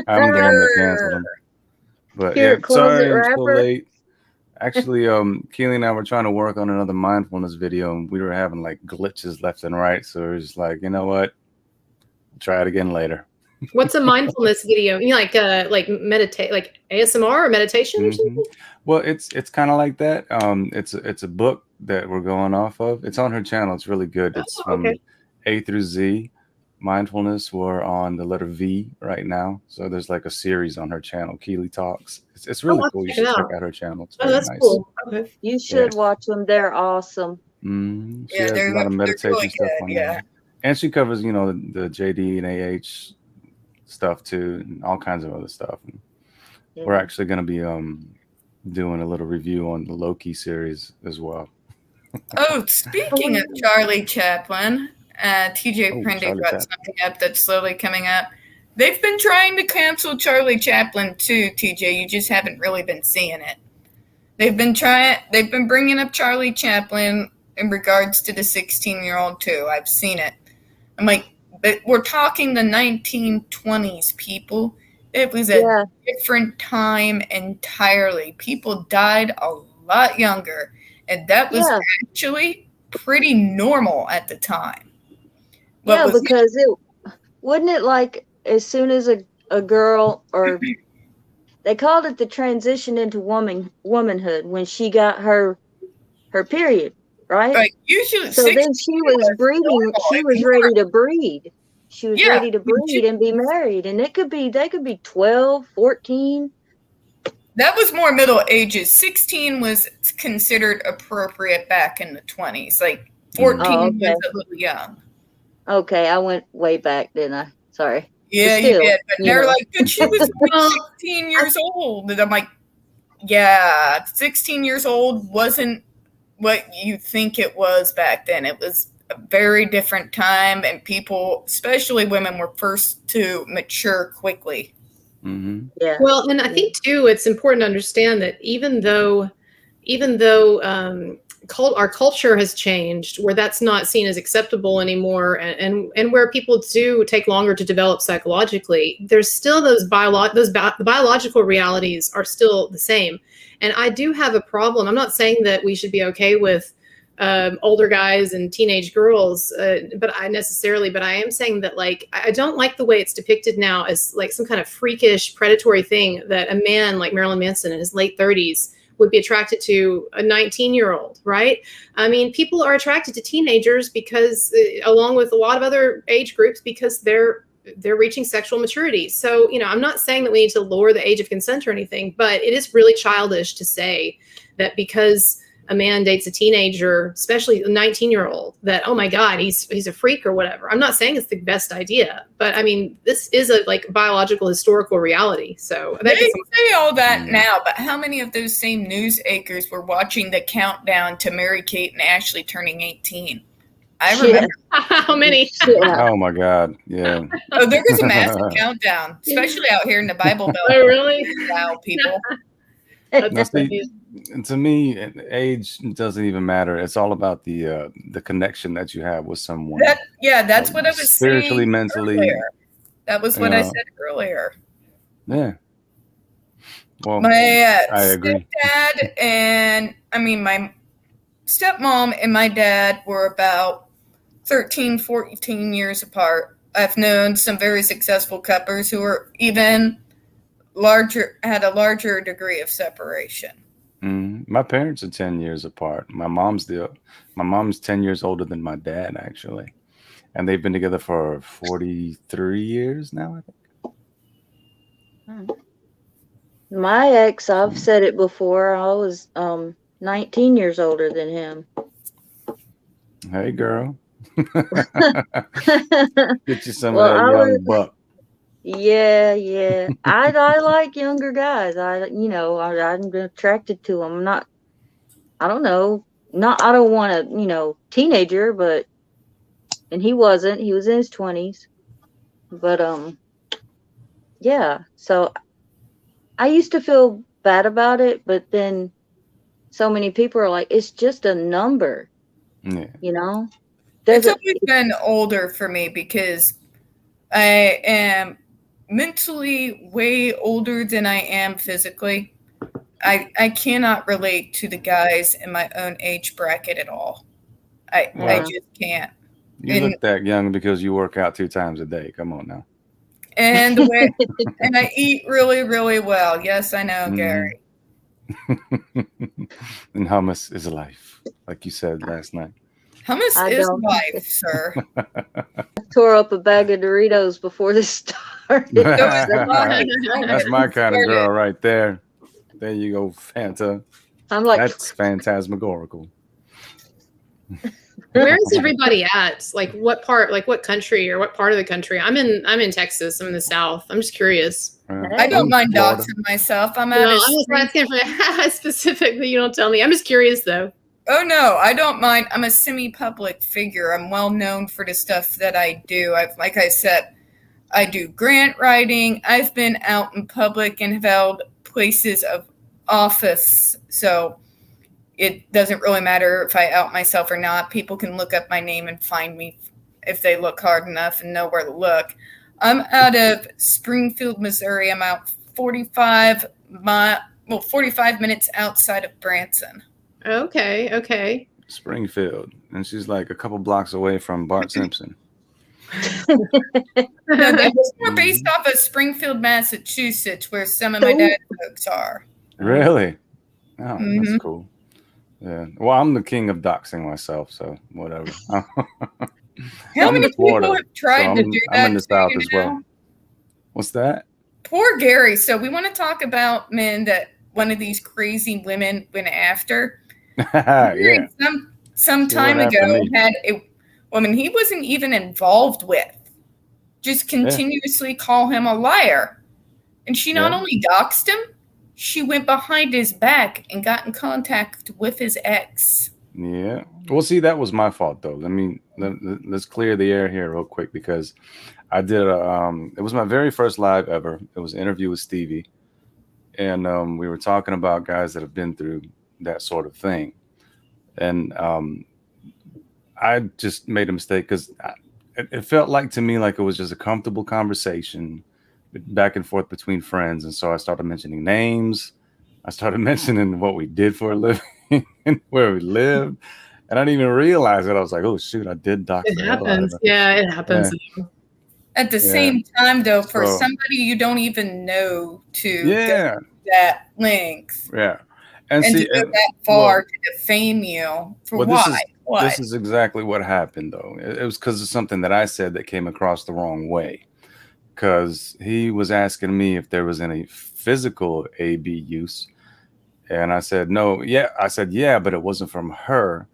that canceled him. But Here, yeah, sorry, I'm so rapper. late. Actually, Keely and I were trying to work on another mindfulness video, and we were having like glitches left and right. So we're just like, you know what? Try it again later. What's a mindfulness video? You know, like meditate, like ASMR or meditation or something? Well, it's kind of like that. It's a book that we're going off of. It's on her channel. It's really good. It's from okay. A through Z. Mindfulness. We're on the letter V right now. So there's like a series on her channel, Keely Talks. It's really I'll cool. You check it should check out. out her channel. It's Oh, very that's nice. cool. Okay. You should watch them. They're awesome. She Yeah, has a they're lot of meditation really stuff good, on yeah. there. And she covers, the JD and AH stuff too, and all kinds of other stuff. And we're actually going to be doing a little review on the Loki series as well. Oh, speaking of Charlie Chaplin, TJ Prendick Charlie brought Chaplin. something up that's slowly coming up. They've been trying to cancel Charlie Chaplin too, TJ. You just haven't really been seeing it. They've been bringing up Charlie Chaplin in regards to the 16-year-old too. I've seen it. I'm like, but we're talking the 1920s, people. It was a different time entirely. People died a lot younger, and that was actually pretty normal at the time. Because wouldn't it like as soon as a girl, or they called it the transition into womanhood when she got her period, right? Right. Usually, so then she was breeding. normal. She was ready to breed. She was ready to breed she- and be married, and they could be 12, 14. That was more Middle Ages. 16 was considered appropriate back in the 20s. Like 14 was a little young. Okay, I went way back, didn't I? Sorry. Yeah, Still, you did. But they're know. like, but she was like 16 years old. And I'm like, yeah, 16 years old wasn't what you think it was back then. It was a very different time, and people, especially women, were first to mature quickly. Mm-hmm. Yeah. Well, and I think too, it's important to understand that even though our culture has changed, where that's not seen as acceptable anymore, and where people do take longer to develop psychologically, there's still the biological realities are still the same. And I do have a problem. I'm not saying that we should be okay with older guys and teenage girls, but I am saying that, like, I don't like the way it's depicted now as like some kind of freakish predatory thing that a man like Marilyn Manson in his late 30s would be attracted to a 19-year-old, right? I mean, people are attracted to teenagers because, along with a lot of other age groups, because they're reaching sexual maturity. So, I'm not saying that we need to lower the age of consent or anything, but it is really childish to say that because a man dates a teenager, especially a 19-year-old, that, oh my God, he's a freak or whatever. I'm not saying it's the best idea, but I mean, this is a biological historical reality. So they say all that now, but how many of those same news anchors were watching the countdown to Mary-Kate and Ashley turning 18? I remember. How many? Oh my God. Yeah. Oh, there was a massive countdown, especially out here in the Bible Belt. Oh, really? Wow, people. Now, see, to me, age doesn't even matter. It's all about the connection that you have with someone. That's what I was spiritually, saying mentally. Earlier. That was what I said earlier. Yeah. Well, my I agree. Stepdad and my stepmom and my dad were about 13, 14 years apart. I've known some very successful couples who are even had a larger degree of separation. My parents are 10 years apart. My mom's 10 years older than my dad, actually. And they've been together for 43 years now, I think. My ex, I've said it before, I was 19 years older than him. Hey, girl. Get you some of that young buck. Yeah. I like younger guys. I'm attracted to them. I don't want a, teenager, but, and he wasn't, he was in his 20s. But, yeah, so I used to feel bad about it, but then so many people are like, it's just a number, It's always been older for me because I am mentally way older than I am physically. I cannot relate to the guys in my own age bracket at all. I just can't. You look that young because you work out 2 times a day. Come on now. And the way, and I eat really, really well. Yes, I know, Gary. And hummus is life, like you said last night. Hummus I is don't. life, sir. Tore up a bag of Doritos before this started. That's my kind of girl right there. There you go, Fanta. I'm like, That's phantasmagorical. Where is everybody at? Like what part? Like what country or what part of the country? I'm in Texas. I'm in the South. I'm just curious. I don't mind Florida. doxing myself. I'm No, out I of was asking for specifically. You don't tell me. I'm just curious though. Oh no, I don't mind. I'm a semi-public figure. I'm well known for the stuff that I do. Like I said, I do grant writing. I've been out in public and have held places of office. So it doesn't really matter if I out myself or not. People can look up my name and find me if they look hard enough and know where to look. I'm out of Springfield, Missouri. I'm out 45 minutes outside of Branson. Okay. Springfield, and she's like a couple blocks away from Bart Simpson. No, that was more based off of Springfield, Massachusetts, where some of my dad's folks are. Really? Oh, that's cool. Yeah. Well, I'm the king of doxing myself, so whatever. How many Florida, people have tried so to do that? I'm in the South you as well. know? What's that? Poor Gary. So we want to talk about men that one of these crazy women went after. Yeah. Some time went after ago me. had a woman he wasn't even involved with just continuously call him a liar. And she not only doxed him, she went behind his back and got in contact with his ex. Yeah. Well, see, that was my fault, though. Let's clear the air here real quick, because I did it was my very first live ever. It was an interview with Stevie. And we were talking about guys that have been through that sort of thing. And I just made a mistake because it felt like to me like it was just a comfortable conversation back and forth between friends. And so I started mentioning names. I started mentioning what we did for a living and where we lived. And I didn't even realize it. I was like, oh, shoot, I did dox. It happens. Yeah, it happens. Yeah. At the same time, though, for somebody you don't even know to go that length. Yeah. And see, to go that far to defame you for why? This is exactly what happened, though. It was because of something that I said that came across the wrong way. Because he was asking me if there was any physical AB use. And I said, no. Yeah. I said, yeah, but it wasn't from her.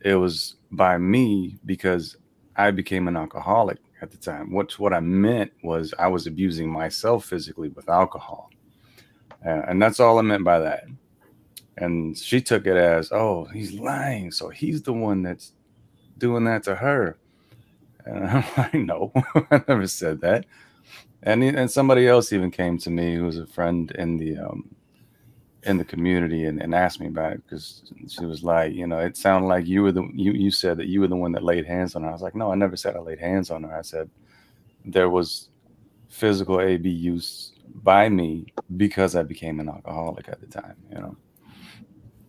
It was by me because I became an alcoholic at the time. What I meant was I was abusing myself physically with alcohol. And that's all I meant by that. And she took it as, oh, he's lying. So he's the one that's doing that to her. And I'm like, no, I never said that. And somebody else even came to me who was a friend in the community and asked me about it, because she was like, it sounded like you said that you were the one that laid hands on her. I was like, no, I never said I laid hands on her. I said there was physical AB use by me because I became an alcoholic at the time,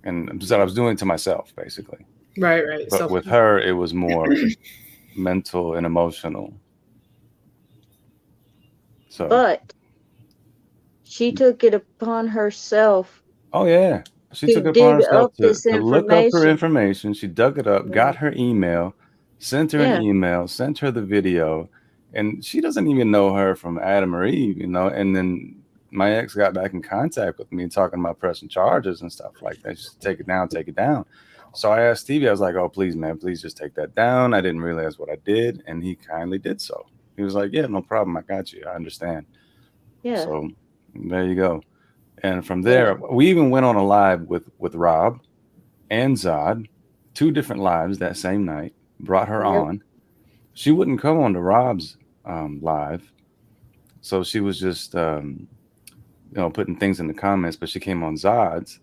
and so I was doing it to myself, basically. Right. But with her, it was more mental and emotional. So, but she took it upon herself. Oh yeah, she took it upon herself to look up her information. She dug it up, got her email, sent her an email, sent her the video, and she doesn't even know her from Adam or Eve, And then my ex got back in contact with me talking about pressing charges and stuff like that. Just take it down. So I asked Stevie, I was like, oh, please, man, please just take that down. I didn't realize what I did. And he kindly did so. He was like, yeah, no problem. I got you. I understand. Yeah. So there you go. And from there, we even went on a live with Rob and Zod, 2 different lives that same night, brought her on. She wouldn't come on to Rob's live. So she was just, putting things in the comments, but she came on Zod's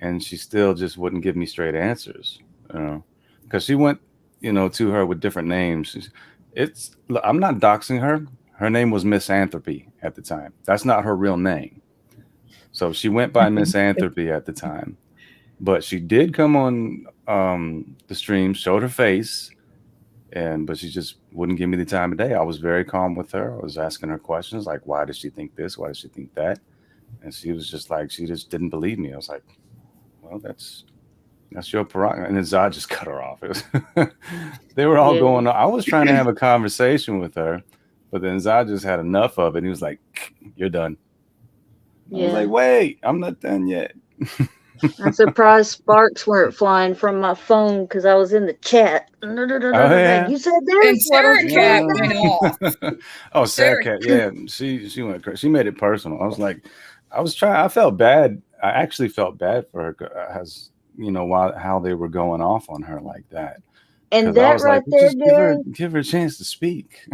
and she still just wouldn't give me straight answers, because she went, to her with different names. I'm not doxing her. Her name was Misanthropy at the time. That's not her real name. So she went by Misanthropy at the time, but she did come on the stream, showed her face, but she just wouldn't give me the time of day. I was very calm with her. I was asking her questions like, why does she think this? Why does she think that? And she was just like, she just didn't believe me. I was like, well, that's your prerogative. And then Zod just cut her off. It was they were all Yeah. going on. I was trying to have a conversation with her, but then Zod just had enough of it. He was like, you're done. I was Yeah. like, wait, I'm not done yet. I'm surprised sparks weren't flying from my phone because I was in the chat. yeah. You said And this. What Sarah I'm Cat doing went now. off. Oh, Sarah- Sad Cat. Yeah, she went crazy. She made it personal. I was like, I felt bad. I actually felt bad for her as how they were going off on her like that. And 'Cause I that was right like, there, just Gary, give her a chance to speak.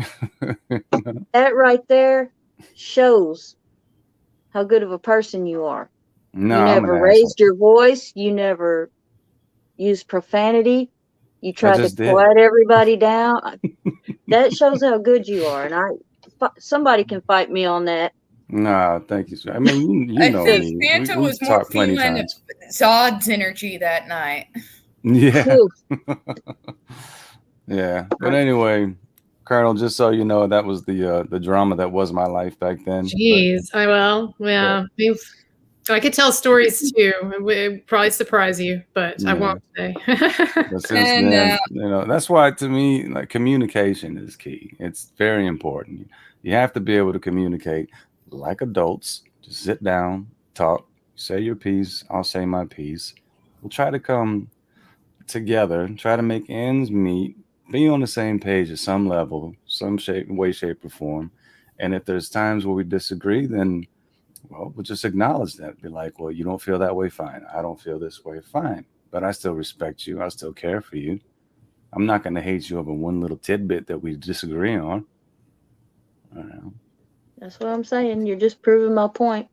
that right there shows how good of a person you are. No, You I'm never an raised your voice. You never used profanity. You tried to just did. quiet everybody down. That shows how good you are. And somebody can fight me on that. No, thank you, sir. I mean, you I know think me. Santa We've was more talked plenty feeling times. Zod's energy that night. Yeah. Whew. Yeah. But anyway, Colonel, just so you know, that was the drama that was my life back then. Jeez. I could tell stories too. It would probably surprise you, but I Yeah. won't say. But since And, then, that's why to me, like, communication is key. It's very important. You have to be able to communicate like adults. Just sit down, talk, say your piece. I'll say my piece. We'll try to come together, try to make ends meet, be on the same page at some level, some way, shape, or form. And if there's times where we disagree, then we'll just acknowledge that. Be like, well, you don't feel that way, fine. I don't feel this way, fine. But I still respect you. I still care for you. I'm not going to hate you over one little tidbit that we disagree on. I don't know. That's what I'm saying. You're just proving my point.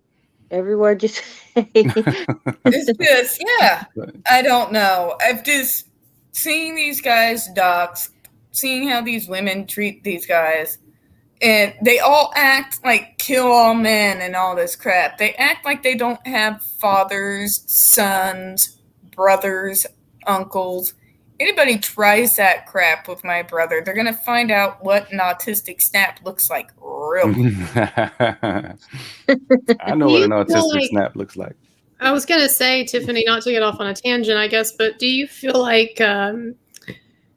Every word you say. It's just, yeah, I don't know. I've just seen these guys docs, seeing how these women treat these guys, and they all act like kill all men and all this crap. They act like they don't have fathers, sons, brothers, uncles. Anybody tries that crap with my brother, they're going to find out what an autistic snap looks like real quick. I know what an autistic snap looks like. I was going to say, Tiffany, not to get off on a tangent, I guess, but do you feel like the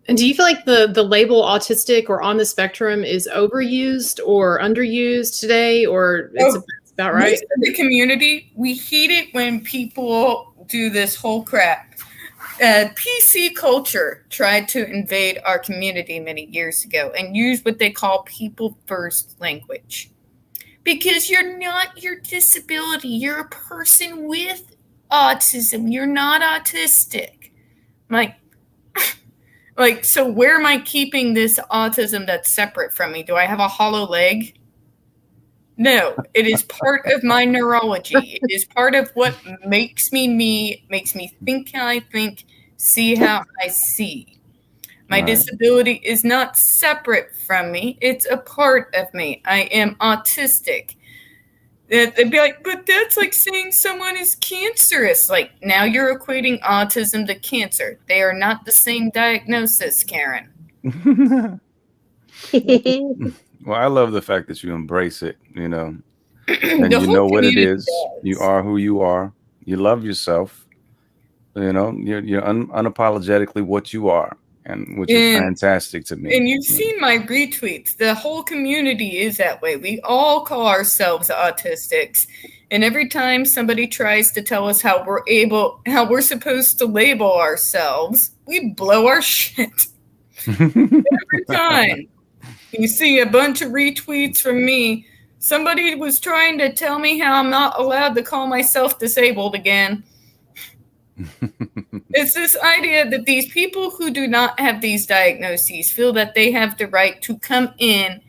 label autistic or on the spectrum is overused or underused today, or it's about right? Most of the community, we hate it when people do this whole crap. PC culture tried to invade our community many years ago and use what they call people first language. Because you're not your disability. You're a person with autism. You're not autistic. So where am I keeping this autism that's separate from me? Do I have a hollow leg? No, it is part of my neurology. It is part of what makes me, makes me think how I think, see how I see. My disability is not separate from me. It's a part of me. I am autistic. They'd be like, but that's like saying someone is cancerous. Like, now you're equating autism to cancer. They are not the same diagnosis, Karen. Well, I love the fact that you embrace it, and you know what it is. You are who you are. You love yourself. You're unapologetically what you are, and which is fantastic to me. And you've seen my retweets. The whole community is that way. We all call ourselves autistics. And every time somebody tries to tell us how we're supposed to label ourselves, we blow our shit. Every time. You see a bunch of retweets from me. Somebody was trying to tell me how I'm not allowed to call myself disabled again. It's this idea that these people who do not have these diagnoses feel that they have the right to come in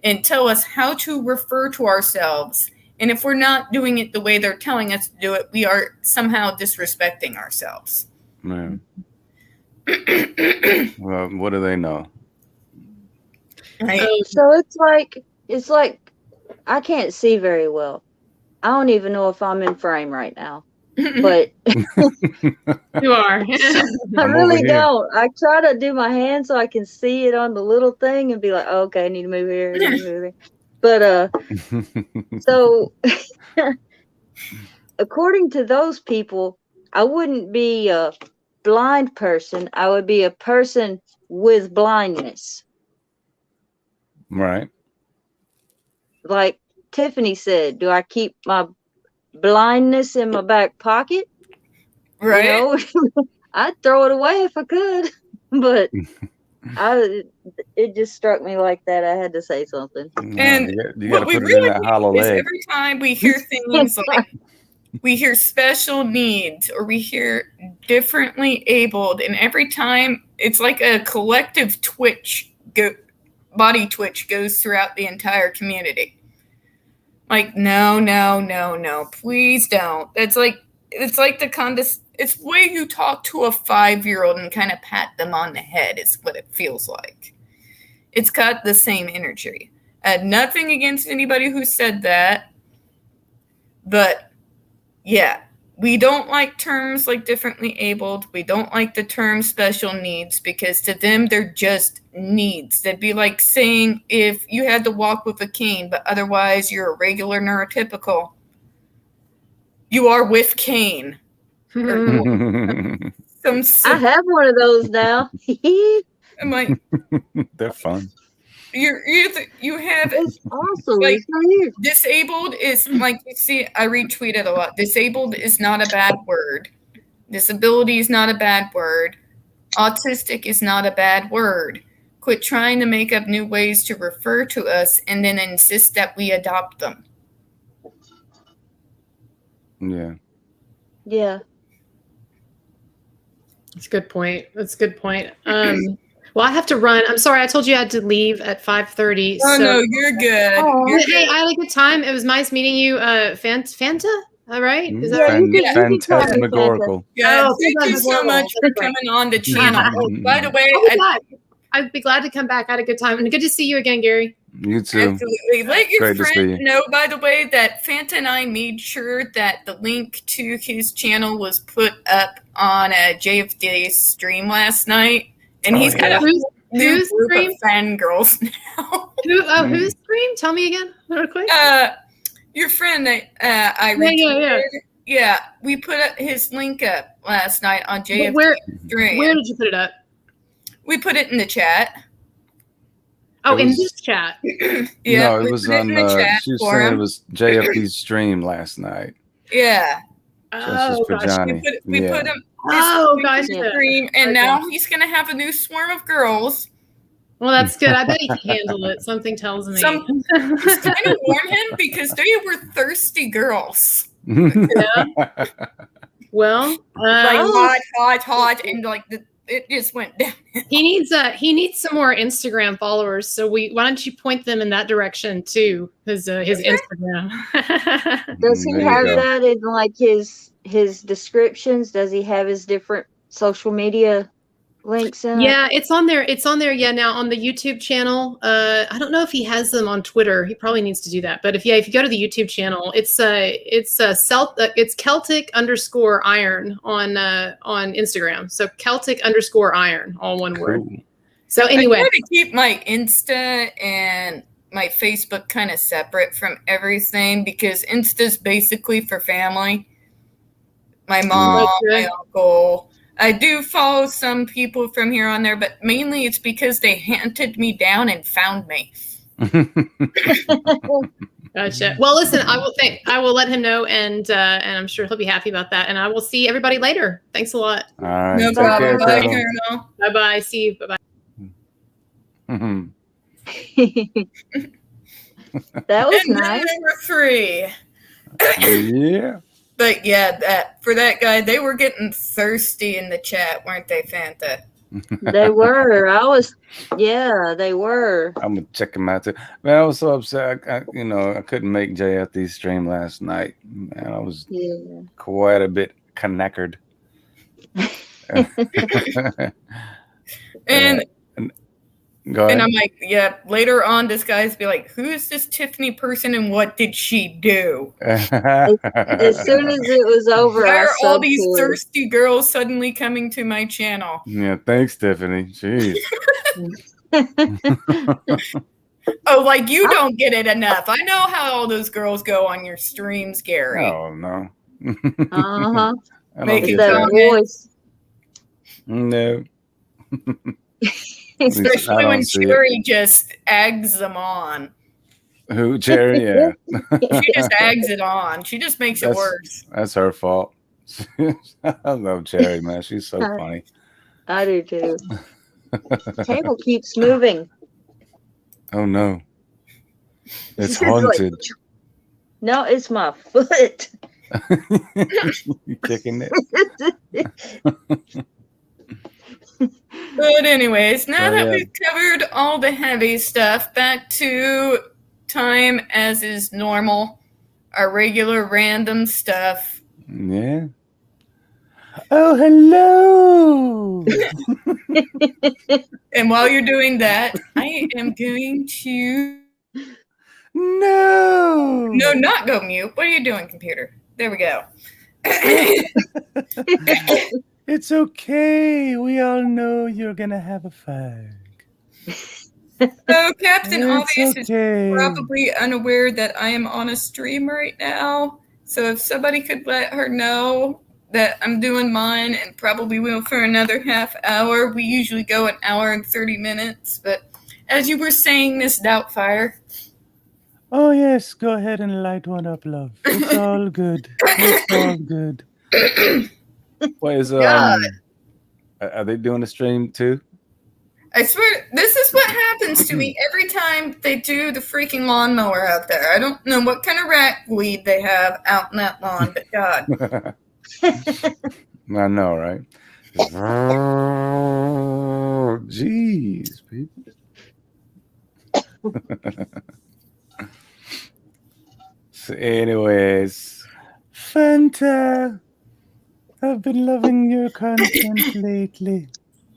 and tell us how to refer to ourselves. And if we're not doing it the way they're telling us to do it, we are somehow disrespecting ourselves. Man. Well, what do they know? Right. So it's like I can't see very well. I don't even know if I'm in frame right now. But you are. I really don't. I try to do my hand so I can see it on the little thing and be like, oh, okay, I need to move here. But so according to those people, I wouldn't be a blind person. I would be a person with blindness. Right. Like Tiffany said, do I keep my blindness in my back pocket? Right? You know, I'd throw it away if I could, but it just struck me like that. I had to say something. And you got to what we put it in really that hollow need is leg. every time we hear things like we hear special needs or we hear differently abled, and every time it's like a collective body twitch goes throughout the entire community. Like, no, please don't. It's like it's the way you talk to a 5-year-old and kind of pat them on the head is what it feels like. It's got the same energy. I had nothing against anybody who said that, but yeah, we don't like terms like differently abled. We don't like the term special needs because to them, they're just needs. That'd be like saying if you had to walk with a cane, but otherwise you're a regular neurotypical, you are with cane. I have one of those now. I'm like, they're fun. you have It's awesome. like, It's weird. disabled is like you see. I retweet it a lot. Disabled is not a bad word. Disability is not a bad word. Autistic is not a bad word. Quit trying to make up new ways to refer to us and then insist that we adopt them. Yeah. Yeah. That's a good point. Well, I have to run. I'm sorry. I told you I had to leave at 5:30. Oh, so. no, you're good. Oh, You're Hey, good. I had a good time. It was nice meeting you, Fanta. All right. Is that Yeah, right? you can call me Phantasmagorical. Yeah, Oh, thank you so much for coming on the channel. Oh, by the way, I'd be glad to come back. I had a good time. And good to see you again, Gary. You too. absolutely let your Great to see friend you. know, by the way, that Fanta and I made sure that the link to his channel was put up on a JFD stream last night. And he's got a new Whose group stream? of fangirls now. Whose stream? Tell me again, real quick. Your friend that I retweeted. Yeah, we put his link up last night on JFD stream. Where did you put it up? We put it in the chat. Oh, in this chat. Yeah, no, it was on. She was saying it was JFD's stream last night. Yeah. Oh, for gosh. Johnny. We put him. Oh, gosh. Stream, and now he's gonna have a new swarm of girls. Well, that's good. I bet he can handle it. Something tells me. It's time to warn him because they were thirsty girls. Yeah. Well, like hot, and like it just went down. He needs some more Instagram followers. So why don't you point them in that direction too? His Instagram. Does he have that in like his descriptions? Does he have his different social media links in? Yeah, it's on there. Yeah, now on the YouTube channel. I don't know if he has them on Twitter. He probably needs to do that. But if you go to the YouTube channel, it's Celtic_iron on Instagram. So Celtic_iron, all one word. Cool. So anyway, I try to keep my Insta and my Facebook kind of separate from everything because Insta's basically for family. My mom, my uncle. I do follow some people from here on there, but mainly it's because they hunted me down and found me. Gotcha. Well, listen, I will let him know, and I'm sure he'll be happy about that. And I will see everybody later. Thanks a lot. All right. No problem. Bye, Colonel. Bye. See you. Bye. That was And nice. number 3. Yeah. But yeah, for that guy, they were getting thirsty in the chat, weren't they, Fanta? They were. They were. I'm gonna check him out too. Man, I was so upset. I couldn't make JFD stream last night. Man, I was quite a bit knackered. And go ahead. And I'm like, later on, this guy's be like, who is this Tiffany person and what did she do? As soon as it was over, Why I are all subbed these to her. thirsty girls suddenly coming to my channel? Yeah, thanks, Tiffany. Jeez. Oh, like you don't get it enough. I know how all those girls go on your streams, Gary. Oh no. Uh-huh. I don't Making It's get that comments. voice. No. Especially I don't when see it. Sherry just eggs them on. Who, Jerry? Yeah. She just eggs it on. She just makes it worse. That's her fault. I love Jerry, man. She's so funny. I do too. Table keeps moving. Oh no. It's It's like- haunted. No, it's my foot. You kicking it? But anyways, now Oh, that yeah. we've covered all the heavy stuff, back to time as is normal, our regular random stuff. Yeah. Oh, hello. And while you're doing that, I am going to No. no, not go mute. What are you doing, computer? There we go. It's okay. We all know you're gonna have a fag. So Captain It's Obvious is okay. probably unaware that I am on a stream right now. So if somebody could let her know that I'm doing mine and probably will for another half hour. We usually go an hour and 30 minutes. But as you were saying, Miss Doubtfire. Oh yes, go ahead and light one up, love. It's all good. It's all good. What is God. Are they doing a stream too? I swear, this is what happens to me every time they do the freaking lawnmower out there. I don't know what kind of ragweed they have out in that lawn, but God. I know, right? Jeez, people. So anyways, Fanta, I've been loving your content lately.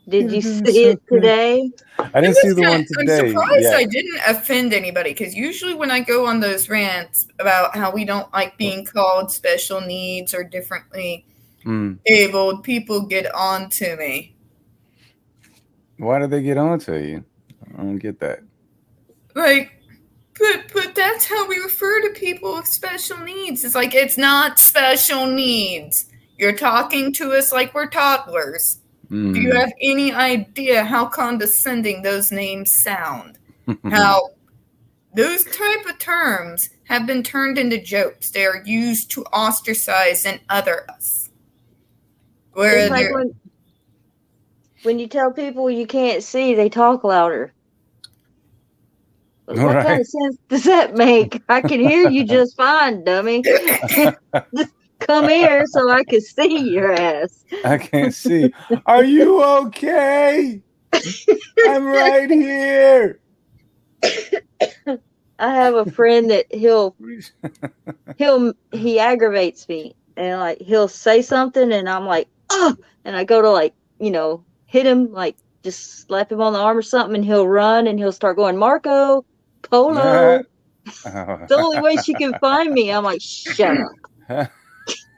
Did you You're doing see so it good. today? I didn't see the one I'm today. surprised Yeah. I didn't offend anybody, because usually when I go on those rants about how we don't like being called special needs or differently abled, people get on to me. Why did they get on to you? I don't get that. Like, but that's how we refer to people with special needs. It's like, it's not special needs. You're talking to us like we're toddlers. Do you have any idea how condescending those names sound? How those type of terms have been turned into jokes. They are used to ostracize and other us. Where It's like when you tell people you can't see, they talk louder. What kind of sense does that make? I can hear you just fine, dummy. Just come here so I can see your ass. I can't see. Are you okay? I'm right here. I have a friend that he aggravates me, and like he'll say something and I'm like, oh, and I go to like, hit him, like just slap him on the arm or something, and he'll run and he'll start going, Marco Polo. The only way she can find me. I'm like, shut up.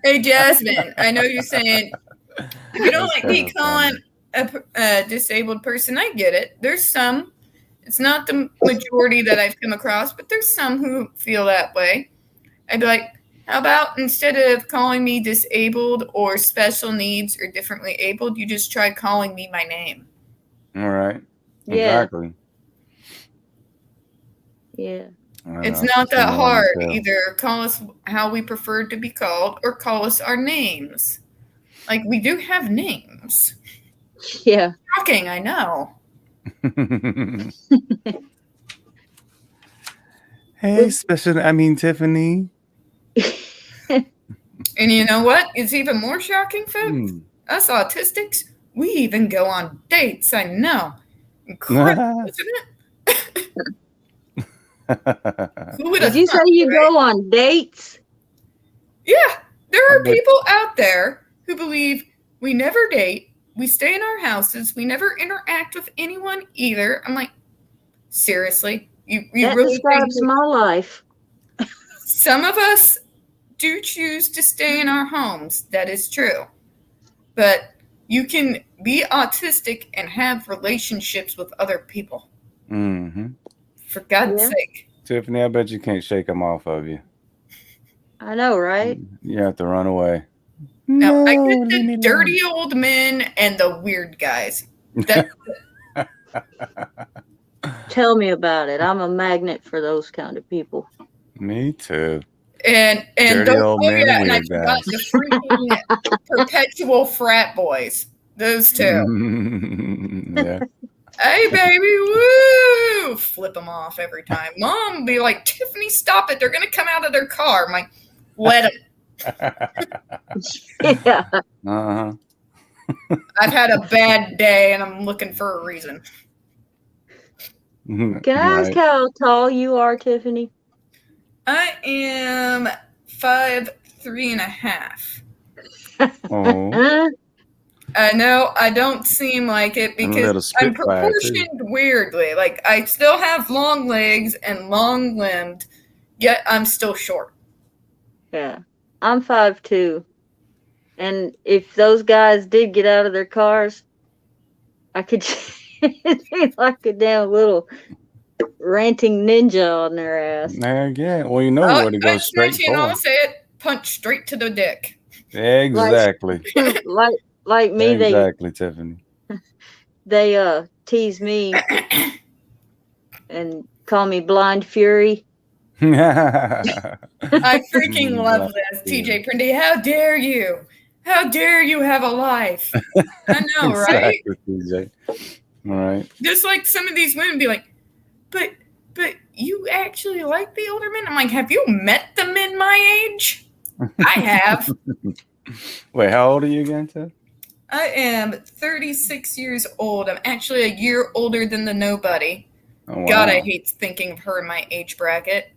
Hey, Jasmine, I know you're saying you don't like me calling a disabled person. I get it. There's some. It's not the majority that I've come across, but there's some who feel that way. I'd be like, how about instead of calling me disabled or special needs or differently abled, you just try calling me my name. All right. Yeah. Exactly. Yeah. It's not that hard. Either call us how we prefer to be called or call us our names. Like, we do have names. Yeah. Shocking, I know. Hey, Tiffany. And you know what? It's even more shocking, folks. Us autistics, we even go on dates. I know. Incredible, isn't it? Did you say you go on dates? Yeah. There are people out there who believe we never date. We stay in our houses. We never interact with anyone either. I'm like, seriously? You that really describes think my life. Some of us do choose to stay in our homes. That is true. But you can be autistic and have relationships with other people. For God's Yeah. sake. Tiffany, I bet you can't shake them off of you. I know, right? You have to run away. No, I leave get me the alone. dirty old men and the weird guys. That, Tell me about it. I'm a magnet for those kind of people. Me too. and Dirty don't, old oh men yeah, and and I weird forgot guys. the freaking perpetual frat boys. Those two. Yeah. Hey baby, woo! Flip them off every time. Mom will be like, Tiffany, stop it. They're gonna come out of their car. I'm like, let them. Yeah. Uh-huh. I've had a bad day and I'm looking for a reason. Can I ask how tall you are, Tiffany? I am 5'3.5". Oh. I know I don't seem like it And a little because I'm spitfire, too. proportioned weirdly. Like I still have long legs and long limbed, yet I'm still short. Yeah. I'm 5'2". And if those guys did get out of their cars, I could be like a damn little ranting ninja on their ass. Again, well, you know where to go That's straight snatchy, and for. I'll say it: punch straight to the dick. Exactly. Like me, Exactly, Tiffany. they tease me and call me Blind Fury. I freaking love this, TJ Prindy. How dare you? How dare you have a life? I know, right? Exactly, TJ. All right. Just like some of these women be like, but you actually like the older men? I'm like, have you met the men my age? I have. Wait, how old are you again, Tiff? I am 36 years old. I'm actually a year older than the nobody. Oh, wow. God, I hate thinking of her in my age bracket.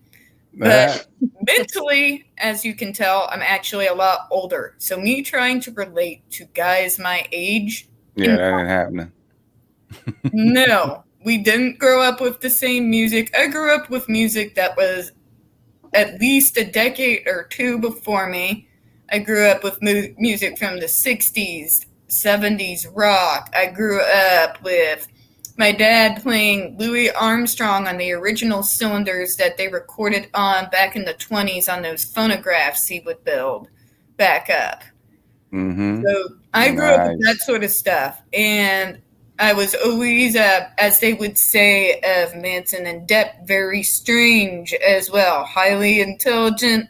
But mentally, as you can tell, I'm actually a lot older. So me trying to relate to guys my age. Yeah, that ain't happening. No, we didn't grow up with the same music. I grew up with music that was at least a decade or two before me. I grew up with music from the 60s, 70s rock. I grew up with my dad playing Louis Armstrong on the original cylinders that they recorded on back in the 20s on those phonographs he would build back up. Mm-hmm. So I grew up with that sort of stuff. And I was always, as they would say of Manson and Depp, very strange as well. Highly intelligent,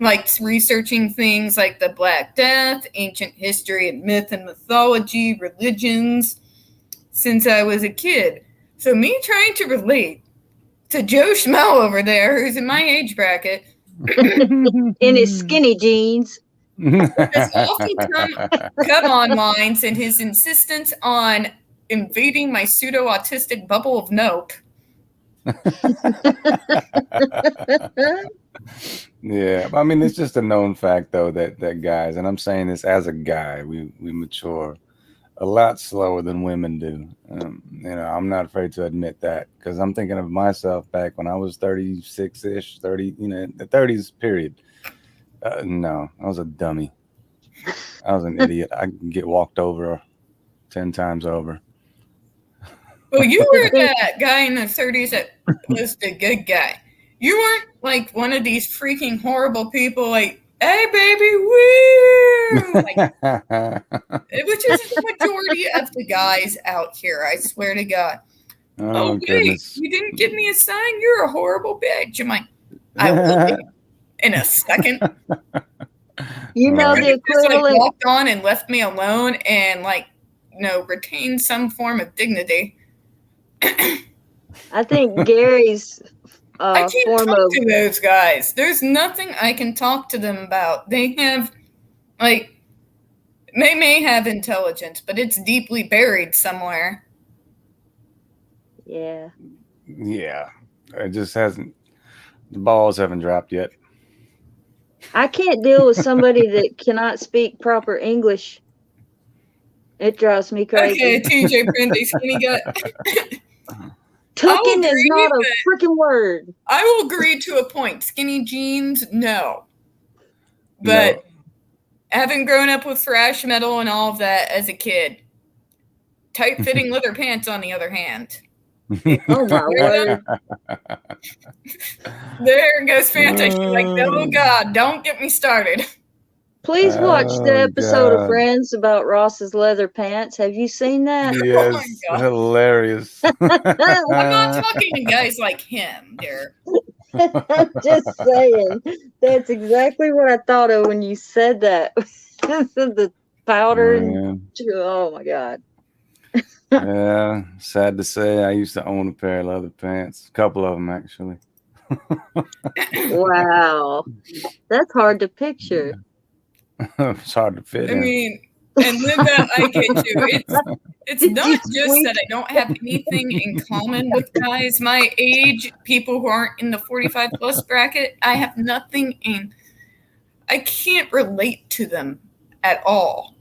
liked researching things like the Black Death, ancient history and myth and mythology, religions, since I was a kid. So me trying to relate to Joe Schmo over there, who's in my age bracket, In his skinny jeans. his awful come on lines and his insistence on invading my pseudo-autistic bubble of nope. Yeah, I mean, it's just a known fact, though, that guys, and I'm saying this as a guy, we mature a lot slower than women do. I'm not afraid to admit that, because I'm thinking of myself back when I was 36-ish, 30, the 30s period. No, I was a dummy. I was an idiot. I can get walked over 10 times over. Well, you were that guy in the 30s that was the good guy. You weren't like one of these freaking horrible people like, hey, baby, woo! Like, which is the majority of the guys out here, I swear to God. Oh, wait, goodness. you didn't give me a sign? You're a horrible bitch. I'm like, I will be in a second. You know the Just equivalent. walked on and left me alone and retained some form of dignity. I think Gary's I can't form talk of to those guys. There's nothing I can talk to them about. They have, they may have intelligence, but it's deeply buried somewhere. yeah. Yeah, it just hasn't. The balls haven't dropped yet. I can't deal with somebody that cannot speak proper English. It drives me crazy. Okay, TJ Prindy, skinny gut. Tucking is not a freaking word. I will agree to a point. Skinny jeans, no. But having grown up with thrash metal and all of that as a kid, tight-fitting leather pants, on the other hand. Oh my word! There goes Fanta. She's like, oh God, don't get me started. Please watch the Oh, episode of God. Friends about Ross's leather pants. Have you seen that? Oh my Yes, God. hilarious. I'm not talking to guys like him, dear. I'm just saying. That's exactly what I thought of when you said that. The powder and Man. oh my God. Yeah, sad to say, I used to own a pair of leather pants. A couple of them, actually. Wow. That's hard to picture. It's hard to fit I in. mean, and Linda, I get you. It's not just that I don't have anything in common with guys my age, people who aren't in the 45 plus bracket. I have nothing in. I can't relate to them at all.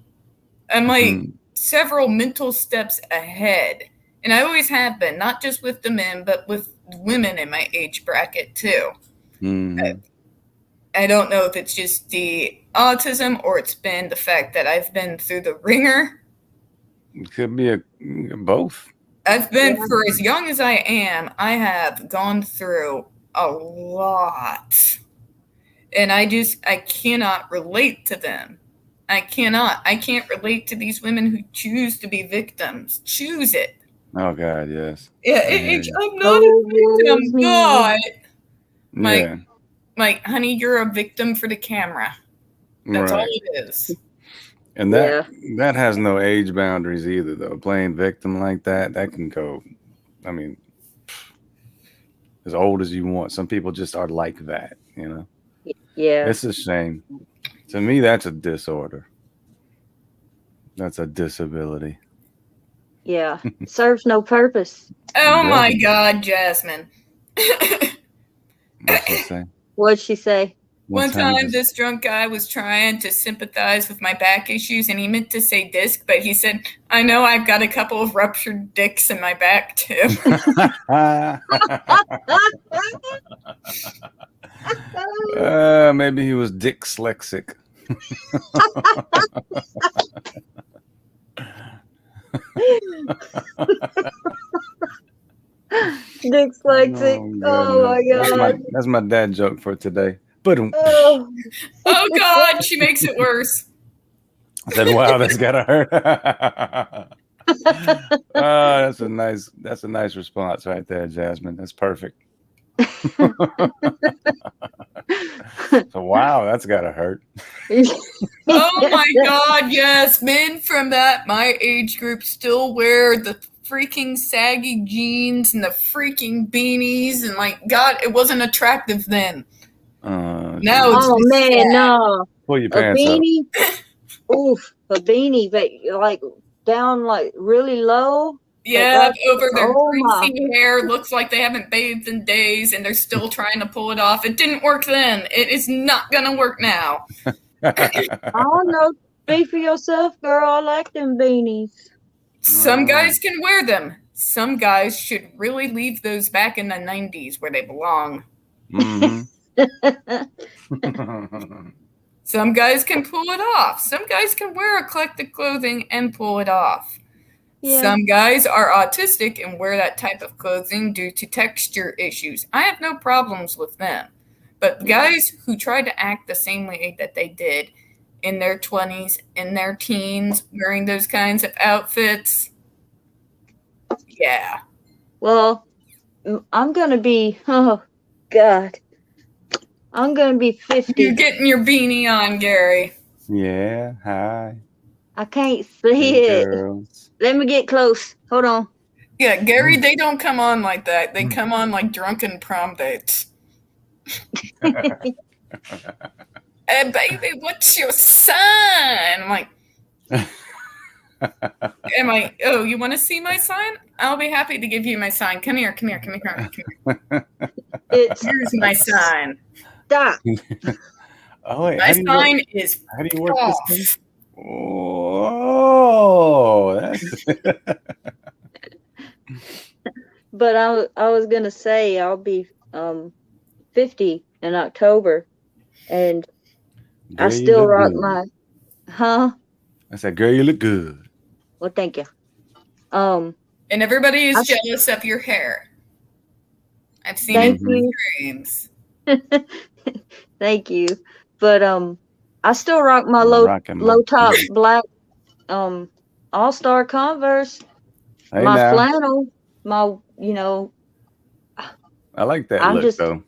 I'm like several mental steps ahead. And I always have been, not just with the men, but with women in my age bracket too. Mhm. I don't know if it's just the autism or it's been the fact that I've been through the ringer. It could be both. I've been, for as young as I am, I have gone through a lot. And I cannot relate to them. I can't relate to these women who choose to be victims. Choose it. Oh, God, yes. Yeah, I'm not a victim, but Yeah, like, honey, you're a victim for the camera. That's all right. it is. And that has no age boundaries either, though. Playing victim like that can go, I mean, as old as you want. Some people just are like that, you know? Yeah. It's a shame. To me, that's a disorder. That's a disability. Yeah. Serves no purpose. Oh my God, Jasmine. What'd she say? What'd she say? One time, this drunk guy was trying to sympathize with my back issues, and he meant to say disc, but he said, I know I've got a couple of ruptured discs in my back, too. Maybe he was dyslexic. Dyslexic. Oh my God. That's my dad joke for today. But Oh. Oh God, she makes it worse. I said, "Wow, that's gotta hurt." That's a nice response right there, Jasmine. That's perfect. So, wow, that's gotta hurt. Oh my God, yes. Men from my age group still wear the freaking saggy jeans and the freaking beanies, and like, God, it wasn't attractive then. Now it's oh man, sad. no. Pull your pants a beanie. Oof, a beanie, but like down like really low. Yeah, over their greasy my. hair, looks like they haven't bathed in days, and they're still trying to pull it off. It didn't work then. It is not gonna work now. Oh no, speak for yourself, girl. I like them beanies. Some guys can wear them. Some guys should really leave those back in the 90s where they belong. Mm-hmm. Some guys can pull it off. Some guys can wear eclectic clothing and pull it off. Yeah. Some guys are autistic and wear that type of clothing due to texture issues. I have no problems with them. But guys who try to act the same way that they did in their 20s, in their teens, wearing those kinds of outfits, yeah. Well, I'm going to be, oh, God. I'm going to be 50. You're getting your beanie on, Gary. Yeah, hi. I can't see it. Girls. Let me get close. Hold on. Yeah, Gary, they don't come on like that. They come on like drunken prom dates. Hey, baby, what's your sign? I'm like, oh, you want to see my sign? I'll be happy to give you my sign. Come here. Here's my sign. Stop. Oh, wait, my sign is how do you work this thing? Oh, that's But I was gonna say I'll be 50 in October, and girl, I still rock my. Huh? I said, girl, you look good. Well, thank you. And everybody is I- jealous of your hair. I've seen Thank it in you. dreams. Thank you. But I still rock my You're rocking my low top feet. black All-Star Converse, Hey my now, flannel, I like that I'm look just though.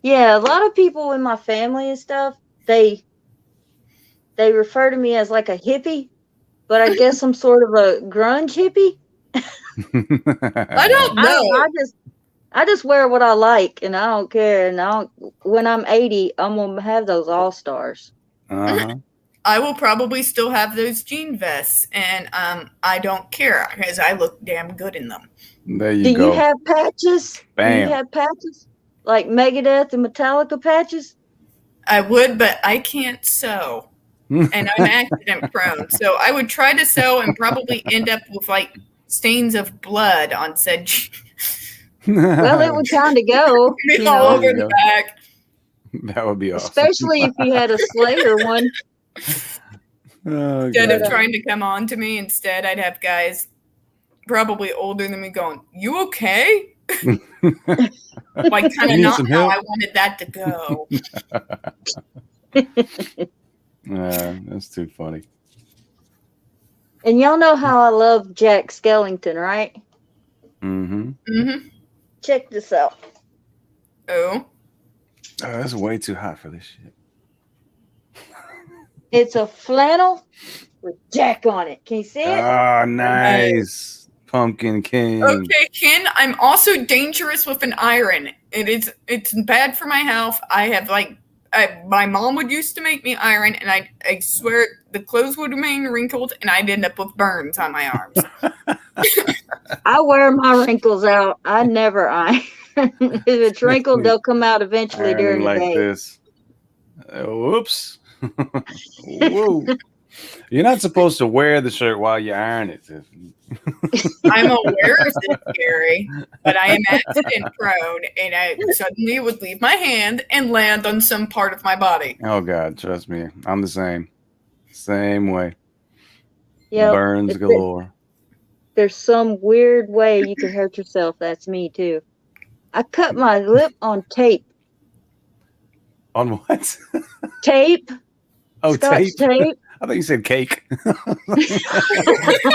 yeah, a lot of people in my family and stuff, they refer to me as like a hippie, but I guess I'm sort of a grunge hippie. I don't I don't know. I just wear what I like and I don't care, and when I'm 80, I'm gonna have those All-Stars. Uh-huh. I will probably still have those jean vests, and I don't care because I look damn good in them. There you Do go. you have patches? Bam. Do you have patches? Like Megadeth and Metallica patches? I would, but I can't sew. And I'm accident prone. So I would try to sew and probably end up with like stains of blood on said Well, it would kind of go, you all know, over you the go. back. That would be awesome. especially if you had a Slayer one. Oh, Instead of God. trying to come on to me, instead I'd have guys probably older than me going, "You okay?" Like kind of need not some how help? I wanted that to go. That's too funny. And y'all know how I love Jack Skellington, right? Mm-hmm. Mm-hmm. Check this out. Oh, Oh, that's way too hot for this shit. It's a flannel with Jack on it. Can you see it? Oh, nice. Pumpkin King. okay, Ken. I'm also dangerous with an iron. It's bad for my health. I have my mom would used to make me iron, and I swear the clothes would remain wrinkled, and I'd end up with burns on my arms. I wear my wrinkles out. I never iron. If it's wrinkled, they'll come out eventually during Ironing the like day. this. Whoops. Whoa. You're not supposed to wear the shirt while you iron it, Tiffany. I'm aware of this, Gary, but I am accident prone, and I suddenly would leave my hand and land on some part of my body. Oh, God, trust me. I'm the same. Same way. Yep. Burns If galore. there's some weird way you can hurt yourself, that's me too. I cut my lip on tape. On what? Tape? Oh, Scotch tape? I thought you said cake.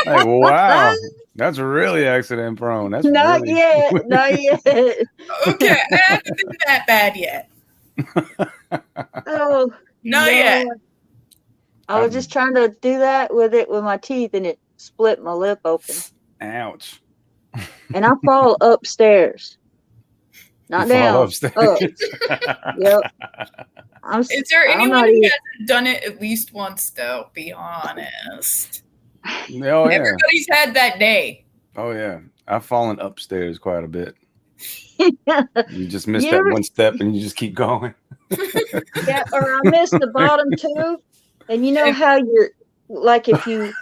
Like, wow. That's really accident prone. That's Not really... yet. Not yet. Okay, I haven't been that bad yet. Oh, Not no. yet. I was just trying to do that with my teeth, and it split my lip open. Ouch. And I fall upstairs. Not You fall down. upstairs. Up. Yep. Is there I'm anyone not who even- hasn't done it at least once, though? Be honest. Oh, yeah. Everybody's had that day. Oh, yeah. I've fallen upstairs quite a bit. Yeah, You just miss You that ever- one step and you just keep going. or I missed the bottom too. And you know how you're like if you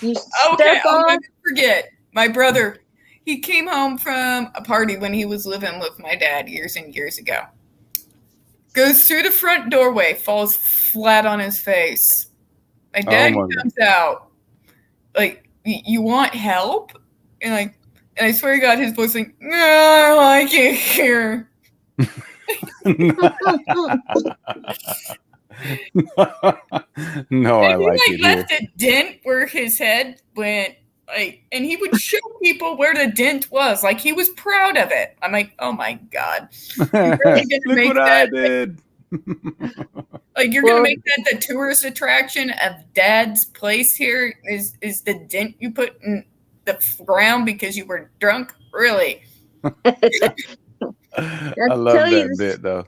Okay, step I'll on. never forget. My brother, he came home from a party when he was living with my dad years and years ago. Goes through the front doorway, falls flat on his face. My dad my God. comes out, like, "You want help?" And I swear to God, his voice like, "No, I like it here." No, I And like he it here. left a dent where his head went, and he would show people where the dent was. Like, he was proud of it. I'm like, oh my God. Really gonna Look make what I that- did. Like, you're Well- gonna make that the tourist attraction of Dad's place here is the dent you put in the ground because you were drunk? Really? I love tell you that this- bit though.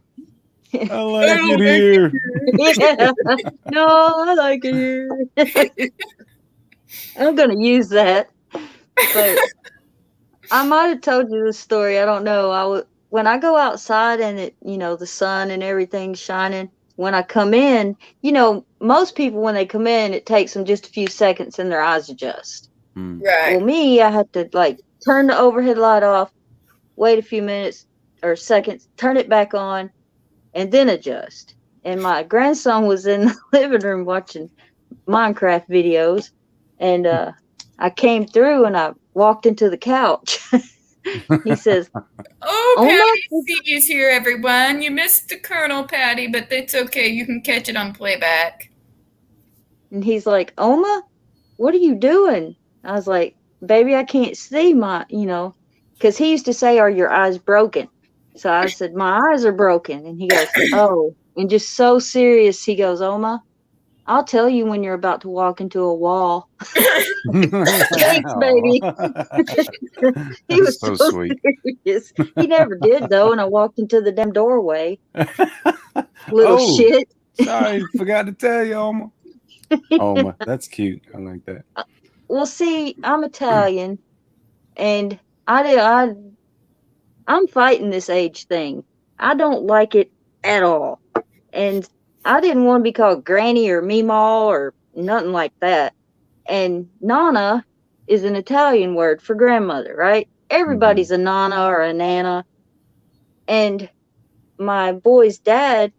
I I like don't it like here. Yeah. No, I like it here. I'm gonna use that. But I might have told you this story. I don't know. When I go outside and the sun and everything's shining. When I come in, most people when they come in, it takes them just a few seconds and their eyes adjust. Right. Well, me, I had to turn the overhead light off, wait a few minutes or seconds, turn it back on, and then adjust. And my grandson was in the living room watching Minecraft videos, and I I came through and I walked into the couch. He says, Oh, Oma? Patty C is here, everyone. You missed the Colonel, Patty, but that's okay. You can catch it on playback. And he's like, Oma, what are you doing? I was like, baby, I can't see my, because he used to say, are your eyes broken? So I said, my eyes are broken. And he goes, oh, and just so serious. He goes, Oma, I'll tell you when you're about to walk into a wall. Thanks, baby. He was so sweet. Serious. He never did, though, and I walked into the damn doorway. Little shit. Sorry, forgot to tell you, Oma. Oma, that's cute. I like that. Well, see, I'm Italian, and I'm fighting this age thing. I don't like it at all. And I didn't want to be called Granny or Meemaw or nothing like that. And Nana is an Italian word for grandmother, right? Everybody's a Nana or a Nana. And my boy's dad,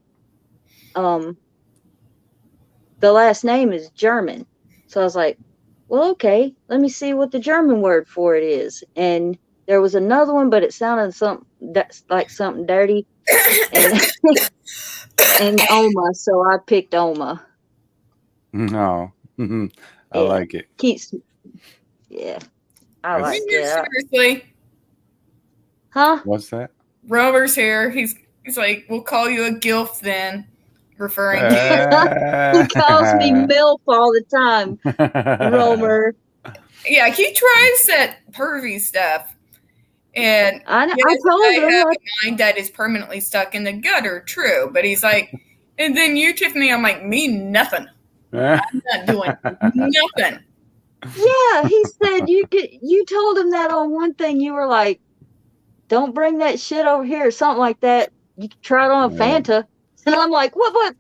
the last name is German. So I was like, well, okay, let me see what the German word for it is. And there was another one, but it sounded like something dirty. And Oma, so I picked Oma. No, I like it. I like it. Seriously? Huh? What's that? Rover's here. He's like, we'll call you a gilf then, referring to He calls me MILF all the time, Romer. Yeah, he tries that pervy stuff. And I told him have a mind that is permanently stuck in the gutter, true. But he's like, and then you, Tiffany, I'm like, me nothing. I'm not doing nothing. Yeah, he said you told him that on one thing. You were like, don't bring that shit over here or something like that. You can try it on a Fanta. And I'm like, what?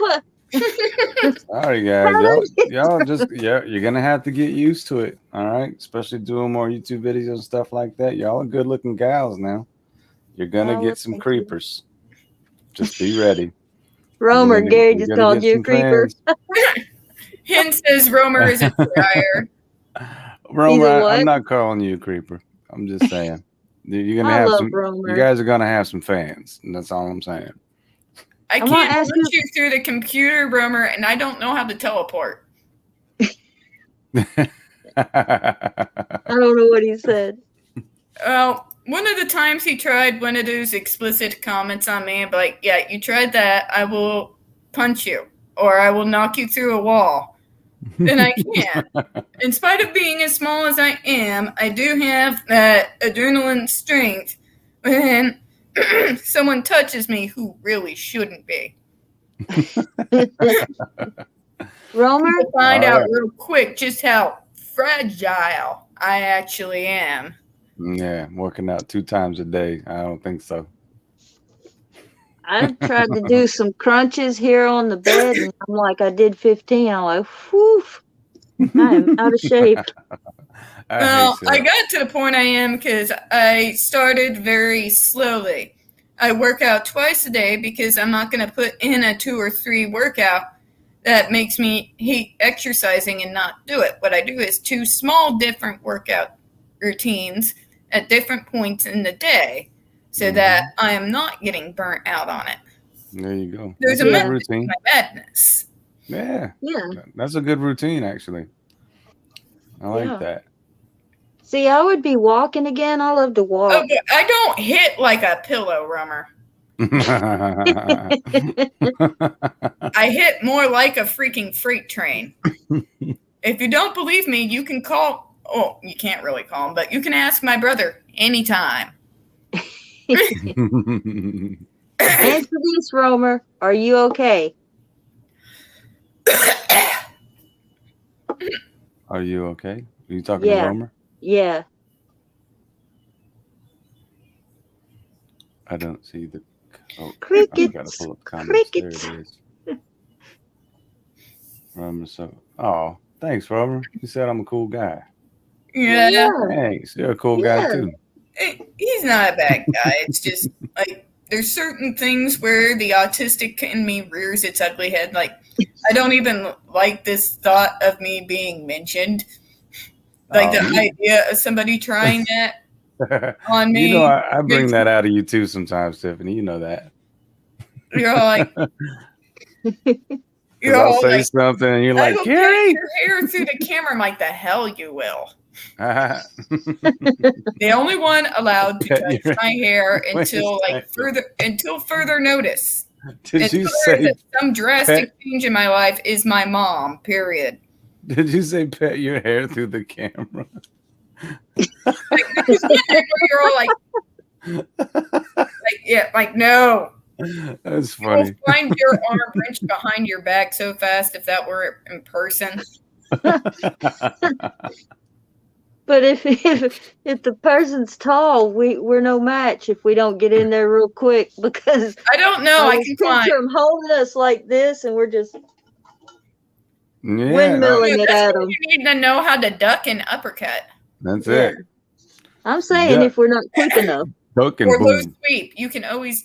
Sorry, guys. You're going to have to get used to it. All right. Especially doing more YouTube videos and stuff like that. Y'all are good looking gals now. You're going to get some creepers. Just be ready. Romer, Gary just called you a creeper. Hen says Romer is a dryer. Romer, I'm not calling you a creeper. I'm just saying. You're gonna have some. Romer. You guys are gonna have some fans, and that's all I'm saying. I can't punch you through the computer, Romer, and I don't know how to teleport. I don't know what he said. Well, one of the times he tried one of those explicit comments on me, but like, yeah, you tried that, I will punch you, or I will knock you through a wall. And I can't. In spite of being as small as I am, I do have that adrenaline strength when someone touches me who really shouldn't be. Romer? You'll find out real quick just how fragile I actually am. Yeah, working out 2 times a day. I don't think so. I tried to do some crunches here on the bed, and I'm like, I did 15. I'm like, whew, I am out of shape. Well, I got to the point I am because I started very slowly. I work out twice a day because I'm not going to put in a 2 or 3 workout that makes me hate exercising and not do it. What I do is 2 small different workout routines at different points in the day, so that I am not getting burnt out on it. There you go. There's a method to my madness. Yeah. That's a good routine, actually. I like that. See, I would be walking again. I love to walk. Oh, but I don't hit like a pillow, Romer. I hit more like a freaking freight train. If you don't believe me, you can call. Oh, you can't really call him, but you can ask my brother anytime. Answer this, Romer. Are you okay? Are you okay? Are you talking to Romer? Yeah. I don't see the crickets. Gotta pull up comments. Crickets. There it is. Romer, oh, thanks, Romer. You said I'm a cool guy. Yeah. Thanks. You're a cool guy too. He's not a bad guy. It's just like there's certain things where the autistic in me rears its ugly head. Like I don't even like this thought of me being mentioned. Like the idea of somebody trying that on me. You know, I bring that out of you too sometimes, Tiffany. You know that. You're like, Because I'll say something and you're like, I will Gary, cut your hair through the camera. I'm like, the hell you will. The only one allowed to touch my hair until further notice. Did you say some drastic change in my life is my mom, period. Did you say pet your hair through the camera? You're all like, no. That's funny. You'll find your arm wrenched behind your back so fast if that were in person. But if the person's tall, we're no match if we don't get in there real quick, because I don't know. I can picture them holding us like this, and we're just windmilling it at them. You need to know how to duck and uppercut. That's it. I'm saying if we're not quick enough. Or low sweep. You can always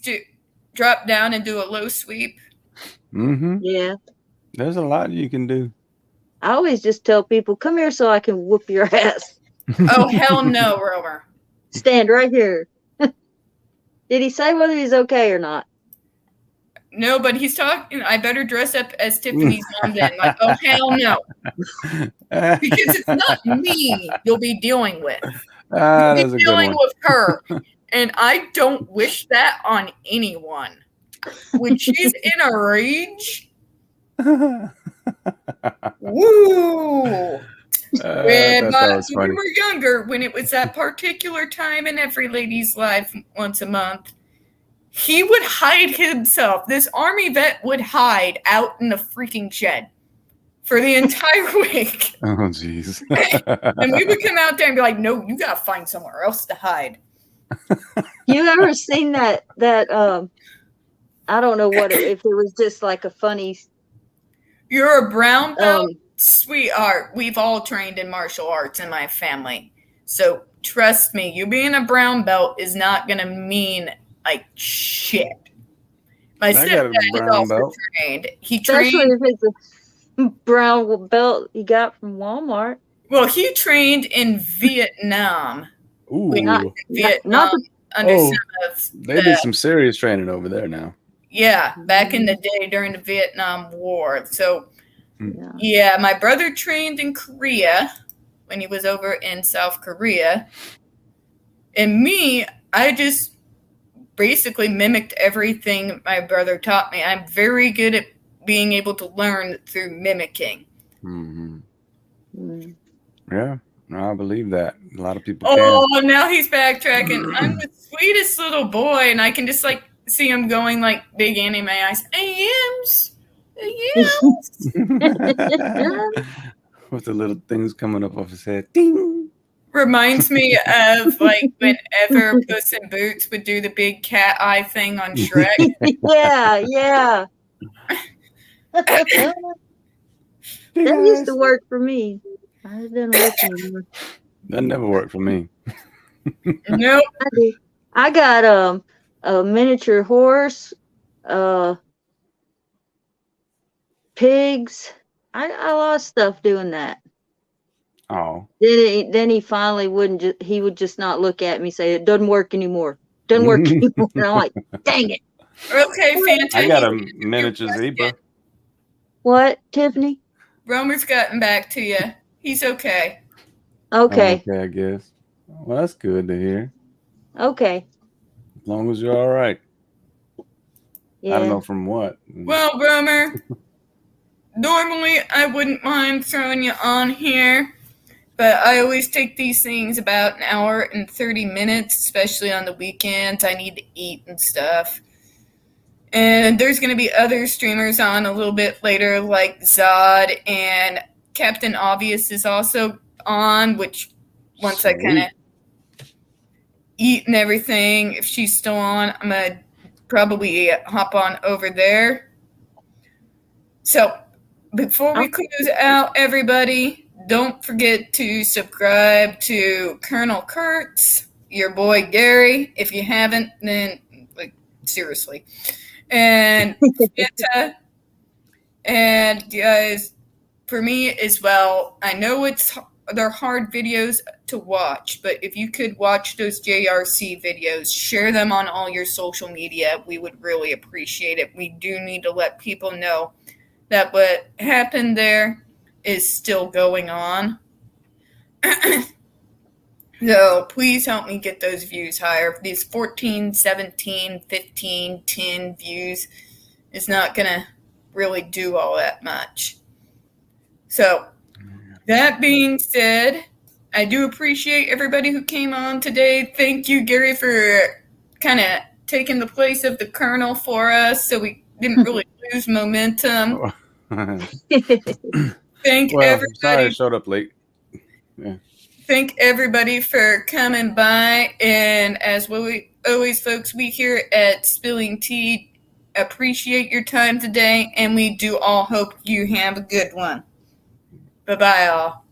drop down and do a low sweep. Mm-hmm. Yeah. There's a lot you can do. I always just tell people, come here so I can whoop your ass. Oh, hell no, Rover. Stand right here. Did he say whether he's okay or not? No, but he's talking. I better dress up as Tiffany's mom then. Like, oh, hell no. Because it's not me you'll be dealing with. You'll be dealing with her. And I don't wish that on anyone. When she's in a rage, woo! When we were younger, when it was that particular time in every lady's life once a month, he would hide himself. This army vet would hide out in the freaking shed for the entire week. Oh, jeez. And we would come out there and be like, no, you got to find somewhere else to hide. You ever seen that I don't know if it was just like a funny. You're a brown belt, sweetheart. We've all trained in martial arts in my family. So trust me, you being a brown belt is not going to mean like shit. My stepdad is also trained. He trained. Especially if it's a brown belt you got from Walmart. Well, he trained in Vietnam. Ooh. Vietnam under some of they did some serious training over there now. Yeah, back in the day during the Vietnam War. So, yeah, my brother trained in Korea when he was over in South Korea. And me, I just basically mimicked everything my brother taught me. I'm very good at being able to learn through mimicking. Mm-hmm. Yeah, no, I believe that. A lot of people can. Now he's backtracking. I'm the sweetest little boy, and I can just like see him going like big anime eyes. With the little things coming up off his head. Ding! Reminds me of like whenever Puss in Boots would do the big cat eye thing on Shrek. Yeah. That used to work for me. It didn't work anymore. That never worked for me. Nope. I got a miniature horse, pigs. I lost stuff doing that. Oh. Then he finally wouldn't. He would just not look at me, say it doesn't work anymore. Doesn't work anymore. And I'm like, dang it. Okay, fantastic. I got a miniature zebra. What, Tiffany? Romer's gotten back to you. He's okay. Okay. Okay, I guess. Well, that's good to hear. Okay. As long as you're all right. Yeah. I don't know from what. Well, Romer, normally I wouldn't mind throwing you on here, but I always take these things about an hour and 30 minutes, especially on the weekends. I need to eat and stuff. And there's going to be other streamers on a little bit later, like Zod, and Captain Obvious is also on, which once I kind of eat and everything, if she's still on, I'm going to probably hop on over there. So before we close out, everybody, don't forget to subscribe to Colenal Kurtz, your boy Gary. If you haven't, then like seriously. And Santa, and guys, for me as well, I know it's they're hard videos to watch, but if you could watch those JRC videos, share them on all your social media, we would really appreciate it. We do need to let people know that what happened there is still going on. So please help me get those views higher. These 14, 17, 15, 10 views is not going to really do all that much. So that being said, I do appreciate everybody who came on today. Thank you, Gary, for kind of taking the place of the Colonel for us so we didn't really lose momentum. Thank everybody. Sorry I showed up late. Yeah. Thank everybody for coming by. And as we always, folks, we here at Spilling Tea appreciate your time today, and we do all hope you have a good one. Bye-bye, all.